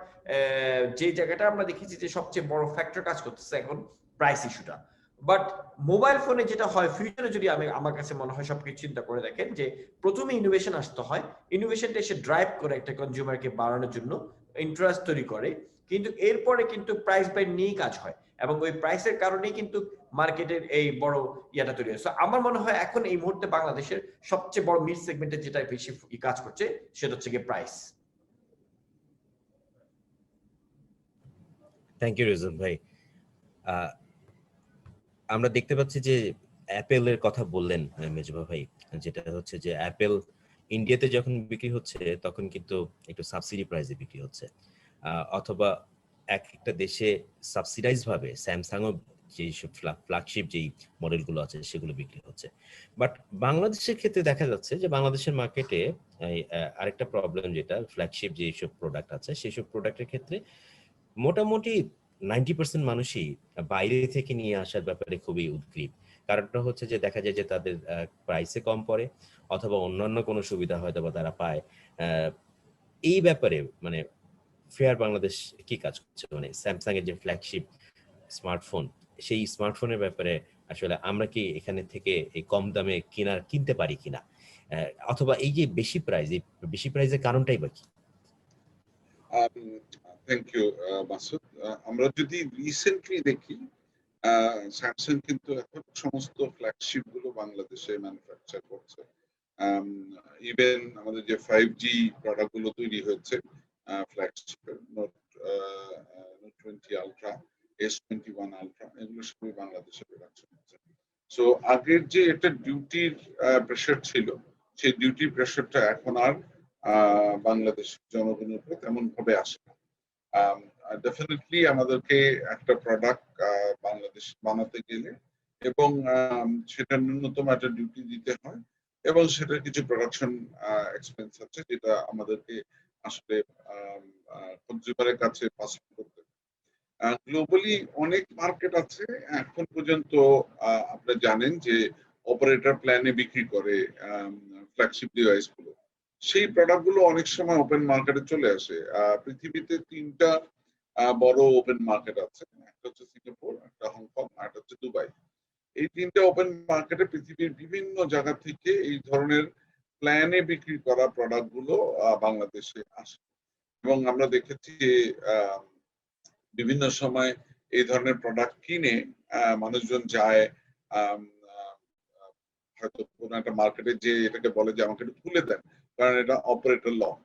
যে জায়গাটা আমরা দেখেছি যে সবচেয়ে বড় ফ্যাক্টর কাজ করতেছে এখন প্রাইস ইস্যুটা। বাট মোবাইল ফোনে যেটা হয় ফিউচারে, যদি আমার কাছে মনে হয় সবকিছু চিন্তা করে দেখেন, যে প্রথমে ইনোভেশন আসতে হয়, ইনোভেশনটা এসে ড্রাইভ করে একটা কনজিউমারকে বাড়ানোর জন্য, ইন্টারেস্ট তৈরি করে, কিন্তু এরপরে কিন্তু প্রাইস বাই নিয়েই কাজ হয়, এবং ওই প্রাইসের কারণেই কিন্তু মার্কেটের এই বড় ইয়াটা তৈরি হয়। আমার মনে হয় এখন এই মুহূর্তে বাংলাদেশের সবচেয়ে বড় মিড সেগমেন্টে যেটা বেশি কাজ করছে সেটা হচ্ছে গিয়ে প্রাইস। থ্যাংক ইউ রিজন ভাই। আমরা দেখতে পাচ্ছি যে অ্যাপেলের কথা বললেন মেজবা ভাই, যেটা হচ্ছে যে অ্যাপেল ইন্ডিয়াতে যখন বিক্রি হচ্ছে তখন কিন্তু একটু সাবসিডি প্রাইসে বিক্রি হচ্ছে, অথবা এক একটা দেশে সাবসিডাইজ ভাবে স্যামসাংও যেই সব ফ্ল্যাগশিপ যেই মডেলগুলো আছে সেগুলো বিক্রি হচ্ছে। বাট বাংলাদেশের ক্ষেত্রে দেখা যাচ্ছে যে বাংলাদেশের মার্কেটে আরেকটা প্রবলেম, যেটা ফ্ল্যাগশিপ যেসব প্রোডাক্ট আছে সেসব প্রোডাক্টের ক্ষেত্রে মোটামুটি 90% মানুষই বাইরে থেকে নিয়ে আসার ব্যাপারে খুবই উদ্গ্রীব। কারণটা হচ্ছে যে দেখা যায় যে তাদের প্রাইসে কম পড়ে, অথবা অন্যান্য কোনো সুবিধা হয়তো বা তারা পায়। এই ব্যাপারে মানে ফেয়ার বাংলাদেশ কি কাজ করছে, মানে স্যামসাং এর যে ফ্ল্যাগশিপ স্মার্টফোন, সেই স্মার্টফোনের ব্যাপারে আসলে আমরা কি এখানে থেকে এই কম দামে কিনতে পারি কিনা, অথবা এই যে বেশি প্রাইসের কারণটাই বা কি? Thank you Masud. আমরা যদি রিসেন্টলি দেখি, স্যামসাং কিন্তু এখন সমস্ত ফ্ল্যাগশিপ গুলো বাংলাদেশে ম্যানুফ্যাকচার করছে। ইভেন আমাদের যে 5G প্রোডাক্ট গুলো তৈরি হয়েছে ফ্ল্যাগশিপের, নোট 20 আলট্রা, S21 আলট্রা, এগুলো সবই বাংলাদেশে প্রোডাকশন হচ্ছে। সো আগের যে এটা ডিউটির প্রেশার ছিল, সেই ডিউটি প্রেশারটা এখন আর বাংলাদেশের জনগণের উপরে তেমন ভাবে আসে না। ডেফিনেটলি আমাদেরকে একটা প্রোডাক্ট বাংলাদেশ বানাতে গেলে এবং সেটা ন্যূনতম একটা ডিউটি দিতে হয়, এবং সেটার কিছু প্রোডাকশন এক্সপেন্স আছে, যেটা আমাদেরকে আসলে কনজিউমারের কাছে পাস করতে হয়। গ্লোবালি অনেক মার্কেট আছে এখন পর্যন্ত, আপনারা জানেন যে অপারেটর প্ল্যানে বিক্রি করে ফ্ল্যাগশিপ ডিভাইস গুলো। সেই প্রোডাক্ট গুলো অনেক সময় ওপেন মার্কেটে চলে আসে। পৃথিবীতে 3টা বড় ওপেন মার্কেট আছে, একটা হচ্ছে সিঙ্গাপুর, একটা হংকং, আর একটা হচ্ছে দুবাই। এই 3টা ওপেন মার্কেটে পৃথিবীর বিভিন্ন জায়গা থেকে এই ধরনের প্ল্যানে বিক্রি করা প্রোডাক্ট গুলো বাংলাদেশে আসে, এবং আমরা দেখেছি যে বিভিন্ন সময় এই ধরনের প্রোডাক্ট কিনে মানুষজন যায়, হয়তো কোনো একটা মার্কেটে যে এটাকে বলে যে আমাকে একটু খুলে দেন, কারণ এটা operator lock.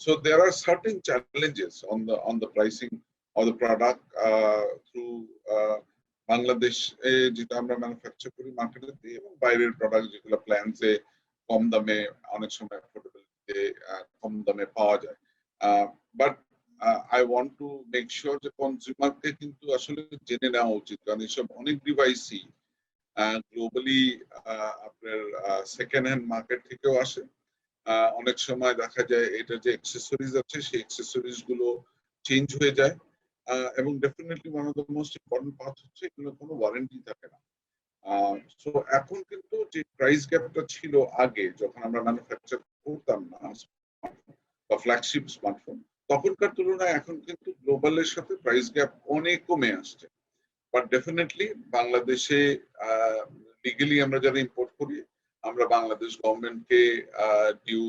So there are certain challenges on the pricing of the product through Bangladesh যেটা আমরা ম্যানুফ্যাকচার করি মার্কেটে, এবং বাইরের প্রোডাক্ট যেগুলো প্ল্যান্সে কম দামে, অনেক সময় অ্যাফোর্ডেবলিতে কম দামে পাওয়া যায়। But I want to make sure যে কনজিউমারকে কিন্তু আসলে জেনে নেওয়া উচিত, কারণ এইসব অনেক ডিভাইসই গ্লোবালি আপনার সেকেন্ড হ্যান্ড মার্কেট থেকেও আসে। অনেক সময় দেখা যায় এটা যে অ্যাক্সেসরিজ আছে সেই অ্যাক্সেসরিজ গুলো চেঞ্জ হয়ে যায়, এবং definitely one of the most important part হচ্ছে এগুলো কোনো ওয়ারেন্টি থাকে না। সো এখন কিন্তু যে প্রাইস গ্যাপটা ছিল আগে যখন আমরা ম্যানুফ্যাকচার করতাম না বা ফ্ল্যাগশিপ স্মার্টফোন, তখনকার তুলনায় এখন কিন্তু গ্লোবালের সাথে প্রাইস গ্যাপ অনেক কমে আসছে। বাট ডেফিনেটলি বাংলাদেশে লিগালি আমরা যারা ইম্পোর্ট করি আমরা বাংলাদেশ গভর্নমেন্টকে ডিউ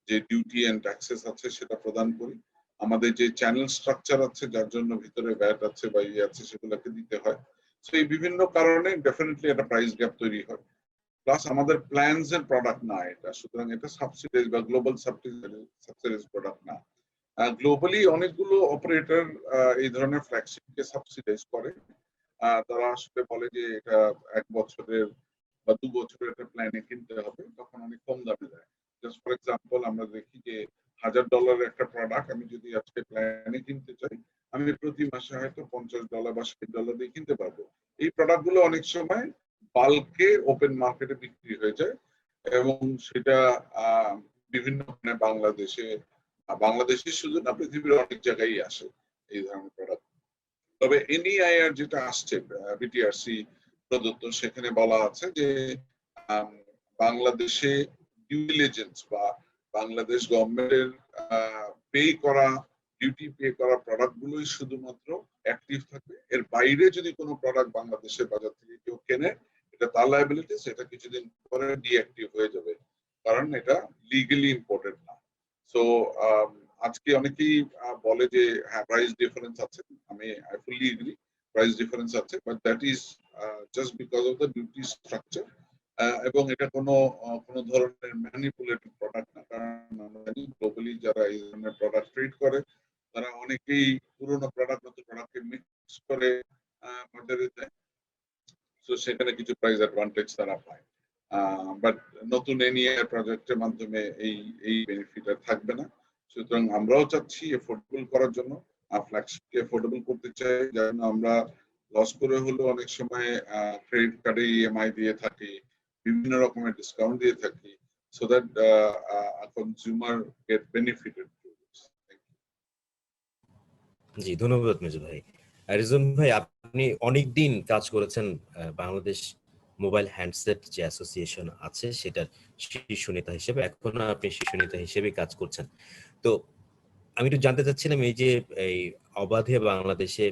যে ডিউটি এন্ড ট্যাক্সেস আছে সেটা প্রদান করি। আমাদের যে চ্যানেল স্ট্রাকচার আছে যার জন্য ভিতরে ভ্যাট আছে বা ইয়ে আছে সেগুলোকে দিতে হয়। সো এই বিভিন্ন কারণে ডেফিনেটলি একটা প্রাইস গ্যাপ তৈরি হয়। প্লাস আমাদের প্ল্যানস এর প্রোডাক্ট না এটা, সুতরাং এটা সাবসিডাইজ বা গ্লোবাল সাবসিডাইজ প্রোডাক্ট না। গ্লোবালি অনেকগুলো অপারেটর এই ধরনের ফ্ল্যাগশিপকে সাবসিডাইজ করে। তারা আসলে বলে যে এটা 1 বছরের বা 2 বছরের একটা প্ল্যানে কিনতে হবে, তখন অনেক কম দামে দেয়। জাস্ট ফর এক্সাম্পল আমরা দেখি যে $1000 একটা প্রোডাক্ট আমি যদি আজকে প্ল্যানে কিনতে চাই, আমি প্রতি মাসে হয়তো $50 বা $60 দিয়ে কিনতে পারবো। এই প্রোডাক্ট গুলো অনেক সময় বাল্কে ওপেন মার্কেটে বিক্রি হয়ে যায় এবং সেটা বিভিন্ন বাংলাদেশে শুধু না পৃথিবীর অনেক জায়গায় আসে এই ধরনের প্রোডাক্ট। তবে এনইআইআর যেটা আসছে বিটিআরসি প্রদত্ত, সেখানে বলা আছে যে বাংলাদেশে ডিউ ডিলিজেন্স বা বাংলাদেশ গভর্নমেন্টের ডিউটি পে করা প্রোডাক্ট গুলোই শুধুমাত্র অ্যাক্টিভ থাকবে। এর বাইরে যদি কোনো প্রোডাক্ট বাংলাদেশের বাজার থেকে কেউ কেনে, এটা তার লায়াবিলিটি, সেটা কিছুদিন পরে ডিঅ্যাক্টিভ হয়ে যাবে, কারণ এটা লিগালি ইম্পোর্টেড না। সো আজকে অনেকেই বলে যে হ্যাঁ প্রাইস ডিফারেন্স আছে, I fully agree price difference আছে, but that is just because of the duty structure এবং এটা কোনো ধরনের ম্যানিপুলেটেড প্রোডাক্ট না। কারণ আমরা জানি গ্লোবালি যারা এই ধরনের প্রোডাক্ট ট্রেড করে তারা অনেকেই পুরোনো প্রোডাক্ট নতুন প্রোডাক্টকে মিক্স করে বাজারে দেয়, তো সেখানে কিছু প্রাইস অ্যাডভান্টেজ তারা পায়। বাট নতুন এনইআইআর প্রজেক্টের মাধ্যমে এই বেনিফিট আর থাকবে না। সুতরাং আমরাও চাচ্ছি এফোর্ডেবল করার জন্য, ফ্ল্যাগশিপকে এফোর্ডেবল করতে চাই, যেন আমরা লস করে হলেও অনেক সময় ক্রেডিট কার্ডে ইএমআই দিয়ে থাকি, বিভিন্ন রকমের ডিসকাউন্ট দিয়ে থাকি, so that consumer get benefited. জি, ধন্যবাদ মেজু ভাই। রিজন ভাই, আপনি অনেকদিন কাজ করেছেন বাংলাদেশ মোবাইল হ্যান্ডসেট যে অ্যাসোসিয়েশন আছে সেটার শীর্ষ নেতা হিসেবে, এখনো আপনি শীর্ষ নেতা হিসেবে কাজ করছেন। তো আমি একটু জানতে চাচ্ছিলাম, এই যে এই অবাধে বাংলাদেশে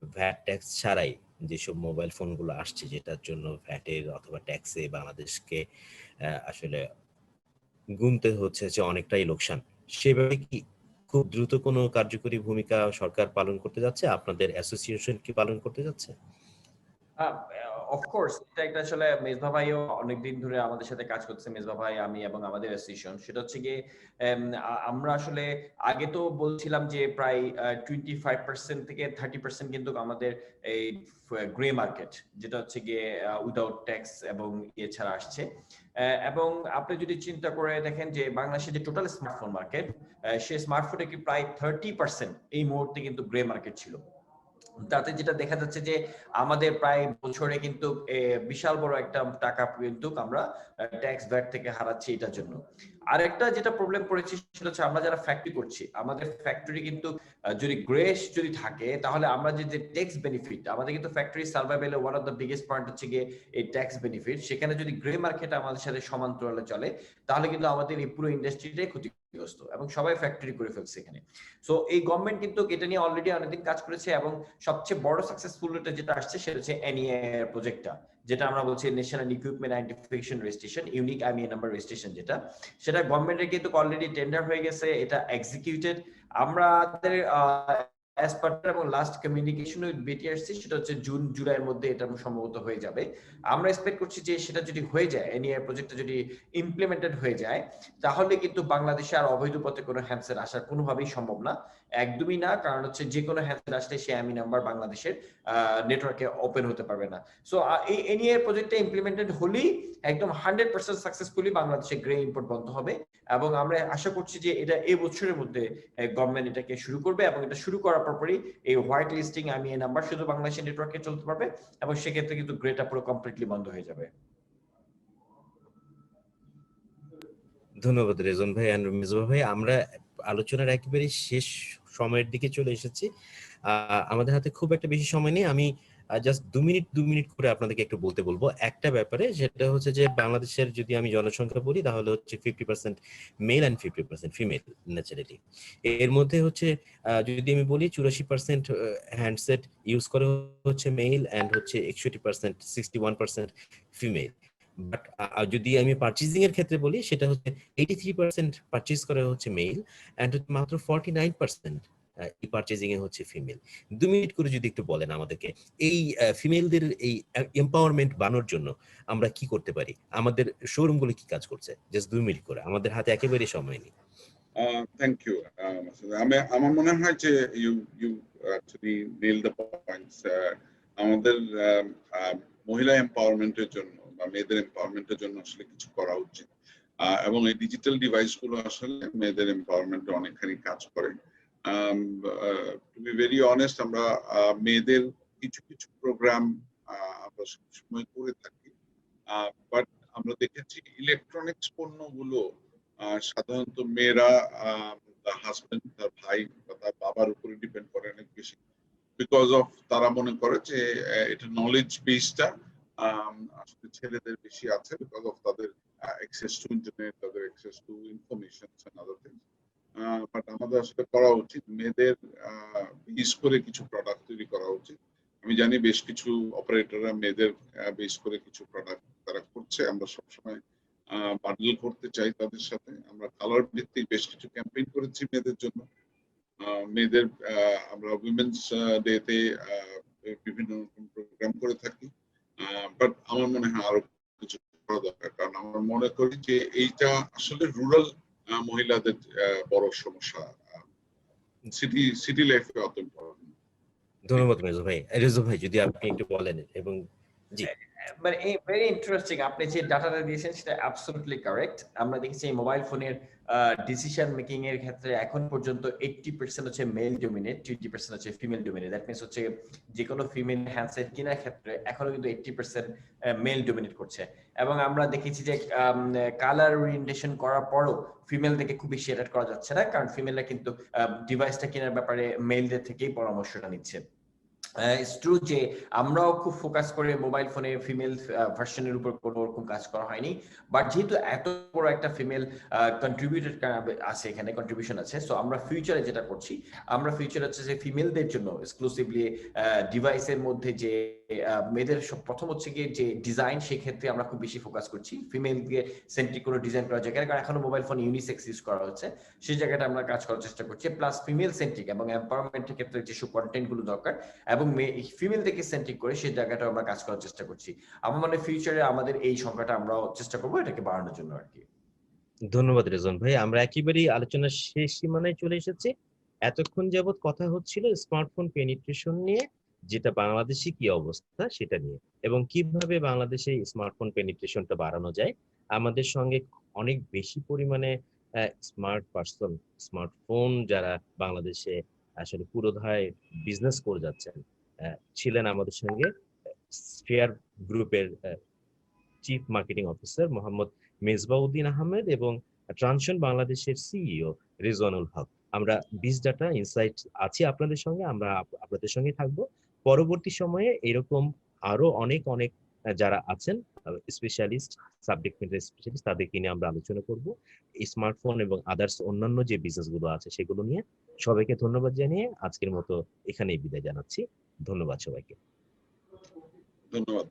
ভ্যাট ট্যাক্স ছাড়াই যেসব মোবাইল ফোনগুলো আসছে, যেটার জন্য ভ্যাটের অথবা ট্যাক্সে বাংলাদেশকে আসলে গুনতে হচ্ছে যে অনেকটাই লোকসান, সেভাবে কি খুব দ্রুত কোনো কার্যকরী ভূমিকা সরকার পালন করতে যাচ্ছে? আপনাদের অ্যাসোসিয়েশন কি পালন করতে যাচ্ছে? অফকোর্স, এটা একটা আসলে মেজবা ভাইও অনেকদিন ধরে আমাদের সাথে কাজ করছে, মেজবা ভাই, আমি এবং আমাদের অ্যাসোসিয়েশন। সেটা হচ্ছে গিয়ে আমরা আসলে আগে তো বলছিলাম যে প্রায় 25% থেকে 30% কিন্তু আমাদের এই গ্রে মার্কেট, যেটা হচ্ছে গিয়ে উইদাউট ট্যাক্স এবং ইয়ে ছাড়া আসছে। এবং আপনি যদি চিন্তা করে দেখেন যে বাংলাদেশের যে টোটাল স্মার্টফোন মার্কেট, সেই স্মার্টফোনে কি প্রায় 30% এই মুহূর্তে কিন্তু গ্রে মার্কেট ছিল। তাতে যেটা দেখা যাচ্ছে যে আমাদের প্রায় বছরে কিন্তু বিশাল বড় একটা টাকা কিন্তু আমরা ট্যাক্স ভ্যাট থেকে হারাচ্ছি এটার জন্য। আরেকটা যেটা প্রবলেম পড়েছি সেটা হচ্ছে আমরা যারা ফ্যাক্টরি করছি, আমাদের ফ্যাক্টরি কিন্তু যদি গ্রেস যদি থাকে, তাহলে আমরা যে ট্যাক্স বেনিফিট, আমাদের কিন্তু ফ্যাক্টরি সার্ভাইভেলে one of the biggest point হচ্ছে গিয়ে এই ট্যাক্স বেনিফিট। সেখানে যদি গ্রে মার্কেট আমাদের সাথে সমান্তরালে চলে, তাহলে কিন্তু আমাদের এই পুরো ইন্ডাস্ট্রিটাই ক্ষতিগ্রস্ত এবং সবাই ফ্যাক্টরি করে ফেলছে এখানে। সো এই গভর্নমেন্ট কিন্তু এটা নিয়ে অলরেডি অনেকদিন কাজ করেছে এবং সবচেয়ে বড় সাকসেসফুল যেটা আসছে সেটা হচ্ছে এনইআইআর প্রজেক্টটা, যেটা আমরা বলছি national equipment identification registration, unique IMEI number registration, সেটা গভর্নমেন্টের কিন্তু অলরেডি টেন্ডার হয়ে গেছে, এটা এক্সিকিউটেড। আমাদের as per এবং লাস্ট কমিউনিকেশন উইথ বিটিআরসি সেটা হচ্ছে জুন জুলাইয়ের মধ্যে এটা সম্ভবত হয়ে যাবে। আমরা এক্সপেক্ট করছি যে সেটা যদি হয়ে যায়, এনইআইআর প্রজেক্টটা যদি ইমপ্লিমেন্টেড হয়ে যায়, তাহলে কিন্তু বাংলাদেশে আর অবৈধ পথে কোনো হ্যান্ডসেট আসার কোনোভাবেই সম্ভব না, একদমই না। কারণ হচ্ছে যে কোনো হ্যান্ডসেট আসলে সে আইএমইআই নাম্বার বাংলাদেশের নেটওয়ার্কে ওপেন হতে পারবে না। সো এই এনইআইআর প্রজেক্টটা ইমপ্লিমেন্টেড হলেই একদম 100% সাকসেসফুলি বাংলাদেশে গ্রে ইম্পোর্ট বন্ধ হবে এবং আমরা আশা করছি যে এটা এই বছরের মধ্যে গভর্নমেন্ট এটাকে শুরু করবে এবং এটা শুরু করার পরপরই এই হোয়াইট লিস্টিং আইএমইআই নাম্বার শুধু বাংলাদেশের নেটওয়ার্কে চলতে পারবে এবং সেক্ষেত্রে কিন্তু গ্রেটা পুরো কমপ্লিটলি বন্ধ হয়ে যাবে। ধন্যবাদ রেজন ভাই এন্ড মেজবা ভাই। আমরা আলোচনার একেবারে শেষ সময়ের দিকে চলে এসেছি। আমাদের হাতে খুব একটা বেশি সময় নেই। আমি জাস্ট 2 মিনিট করে আপনাদেরকে একটু বলবো একটা ব্যাপারে, সেটা হচ্ছে যে বাংলাদেশের যদি আমি জনসংখ্যা বলি তাহলে হচ্ছে 50% মেল এন্ড 50% ফিমেল ন্যাচারালি। এর মধ্যে হচ্ছে যদি আমি বলি 84% হ্যান্ডসেট ইউজ করে হচ্ছে মেল এন্ড হচ্ছে 61% ফিমেল। বাট যদি আমি পারচেজিং এর ক্ষেত্রে বলি, সেটা হচ্ছে 83% পারচেজ করে হচ্ছে মেল, এন্ড মাত্র 49% এই পারচেজিং এ হচ্ছে ফিমেল। 2 মিনিট করে যদি একটু বলেন আমাদেরকে, এই ফিমেলদের এই এম্পাওয়ারমেন্ট বানানোর জন্য আমরা কি করতে পারি, আমাদের শোরুম গুলো কি কাজ করছে, জাস্ট 2 মিনিট করে, আমাদের হাতে একেবারে সময় নেই। Thank you. আমার মনে হয় যে you you actually nail the points. আমাদের মহিলা এম্পাওয়ারমেন্টের জন্য বা মেয়েদের এম্পাওয়ারমেন্টের জন্য আসলে কিছু করা উচিত, এবং এই ডিজিটাল ডিভাইস গুলো আসলে মেয়েদের এম্পাওয়ারমেন্টে অনেকখানি কাজ করে। টু বি ভেরি অনেস্ট, আমরা মেয়েদের কিছু কিছু প্রোগ্রাম আমরা সবসময় করে থাকি, বাট আমরা দেখেছি ইলেকট্রনিক্স পণ্যগুলো সাধারণত মেয়েরা তার হাজবেন্ড, তার ভাই বা তার বাবার উপরে ডিপেন্ড করে অনেক বেশি, বিকজ অফ তারা মনে করে যে এটা নলেজ বেসটা আসলে ছেলেদের বেশি আছে, বিকজ অফ তাদের অ্যাক্সেস টু ইন্টারনেট, তাদের access to information and other things. But আমাদের আসলে করা উচিত মেয়েদের বেস করে কিছু প্রোডাক্ট তৈরি করা উচিত। আমি জানি বেশ কিছু অপারেটররা মেয়েদের বেস করে কিছু প্রোডাক্ট তারা করছে, আমরা সবসময় বান্ডেল করতে চাই তাদের সাথে। আমরা কালার ভিত্তিক বেশ কিছু ক্যাম্পেইন করেছি মেয়েদের জন্য। মেয়েদের আমরা উইমেন্স ডেতে বিভিন্ন রকম প্রোগ্রাম করে থাকি, বাট আমার মনে হয় আরো কিছু করা দরকার, কারণ আমরা মনে করি যে এইটা আসলে রুরাল মহিলাদের বড় সমস্যা, সিটি লাইফে অত ইম্পর্টেন্ট। ধন্যবাদ রেজু ভাই। রেজু ভাই যদি আপনি একটু বলেন, এবং জি মানে এই ভেরি ইন্টারেস্টিং, আপনি যে ডাটাটা দিয়েছেন সেটা অ্যাবসলিউটলি কারেক্ট। আমরা দেখেছি এই মোবাইল ফোনের ডিসিশন মেকিং এর ক্ষেত্রে এখন পর্যন্ত 80% হচ্ছে মেল ডোমিনেট, 20% হচ্ছে ফিমেল ডোমিনেট। দ্যাট মিনস হচ্ছে যে কোনো ফিমেল হ্যান্ডসেট কেনার ক্ষেত্রে এখনো কিন্তু 80% মেল ডোমিনেট করছে। এবং আমরা দেখেছি যে কালার ওরিয়েন্টেশন করার পরও ফিমেল থেকে খুব বেশি অ্যাটাক করা যাচ্ছে না, কারণ ফিমেলরা কিন্তু ডিভাইসটা কেনার ব্যাপারে মেলদের থেকেই পরামর্শটা নিচ্ছে। ইটস ট্রু যে আমরাও খুব ফোকাস করে মোবাইল ফোনে ফিমেল ভার্সনের উপর কোনো রকম কাজ করা হয়নি, বাট যেহেতু এত বড় একটা ফিমেল কন্ট্রিবিউটেড আছে, এখানে কন্ট্রিবিউশন আছে, সো আমরা ফিউচারে যেটা করছি, আমরা ফিউচারে হচ্ছে যে ফিমেলদের জন্য এক্সক্লুসিভলি ডিভাইসের মধ্যে যে মেয়েদের প্রথম হচ্ছে গিয়ে যে ডিজাইন, সেক্ষেত্রে আমরা খুব বেশি ফোকাস করছি ফিমেলকে সেন্ট্রিক কোনো ডিজাইন করার জায়গায়, কারণ এখনো মোবাইল ফোন ইউনিসেক্স ইউজ করা হচ্ছে, সেই জায়গাটা আমরা কাজ করার চেষ্টা করছি। প্লাস ফিমেল সেন্ট্রিক এবং এম্পাওয়ারমেন্টের ক্ষেত্রে যেসব কন্টেন্ট গুলো দরকার এবং ফিমেল থেকে সেন্ট্রিক করে সেই জায়গাটা আমরা কাজ করার চেষ্টা করছি। আমার মানে ফিউচারে আমাদের এই সংখ্যাটা আমরা চেষ্টা করবো এটাকে বাড়ানোর জন্য আর কি। ধন্যবাদ রেজন ভাই। আমরা একেবারেই আলোচনার শেষ সীমানায় চলে এসেছি। এতক্ষণ যাবত কথা হচ্ছিল স্মার্টফোন পেনিট্রেশন নিয়ে, যেটা বাংলাদেশে কি অবস্থা সেটা নিয়ে, এবং কিভাবে বাংলাদেশে স্মার্টফোন পেনিট্রেশনটা বাড়ানো যায়। আমাদের সঙ্গে অনেক বেশি পরিমাণে স্মার্ট পার্সন, স্মার্টফোন যারা বাংলাদেশে আসলে পুরোধায় বিজনেস করে যাচ্ছেন ছিলেন আমাদের সঙ্গে স্ফেয়ার গ্রুপের chief marketing officer Mohammad Mezbauddin Ahmed এবং ট্রানশন বাংলাদেশের সিইও রিজওয়ানুল হক। আমরা বিজ ডাটা ইনসাইট আছি আপনাদের সঙ্গে, আমরা আপনাদের সঙ্গে থাকবো পরবর্তী সময়ে। এরকম আরো অনেক অনেক যারা আছেন স্পেশালিস্ট, সাবজেক্ট ম্যাটার স্পেশালিস্ট, তাদেরকে নিয়ে আমরা আলোচনা করব স্মার্টফোন এবং আদার্স অন্যান্য যে বিজনেস গুলো আছে সেগুলো নিয়ে। সবাইকে ধন্যবাদ জানিয়ে আজকের মতো এখানেই বিদায় জানাচ্ছি। ধন্যবাদ সবাইকে। ধন্যবাদ।